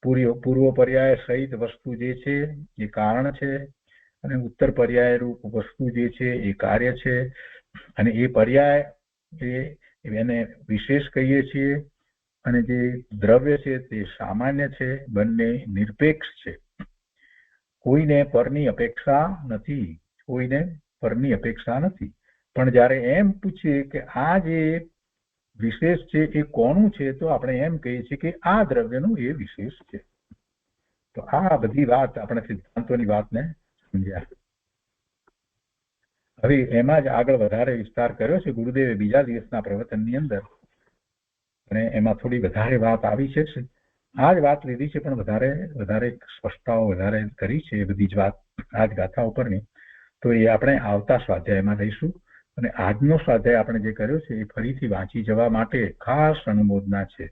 Speaker 2: પૂર્વ પર્યાય સહિત વસ્તુ જે છે એ કારણ છે અને ઉત્તર પર્યાય રૂપ વસ્તુ જે છે એ કાર્ય છે અને એ પર્યાય એને વિશેષ કહીએ છીએ અને જે દ્રવ્ય છે તે સામાન્ય છે. બંને નિરપેક્ષ છે. કોઈને પરની અપેક્ષા નથી, કોઈને પરની અપેક્ષા નથી. પણ જ્યારે એમ પૂછીએ કે આ જે વિશેષ છે એ કોનું છે તો આપણે એમ કહીએ છીએ કે આ દ્રવ્યનું એ વિશેષ છે. તો આ બધી વાત આપણે સિદ્ધાંતોની વાતને સમજ્યા. હવે એમાં જ આગળ વધારે વિસ્તાર કર્યો છે ગુરુદેવે બીજા દિવસના પ્રવચનની અંદર અને એમાં થોડી વધારે વાત આવી છે. આ જ વાત લીધી છે પણ વધારે સ્પષ્ટતાઓ વધારે કરી છે. એ બધી જ વાત આ જ ગાથા ઉપરની તો એ આપણે આવતા સ્વાધ્યાયમાં લઈશું. અને આજનો સ્વાધ્યાય આપણે જે કર્યો છે એ ફરીથી વાંચી જવા માટે ખાસ અનુમોદના છે.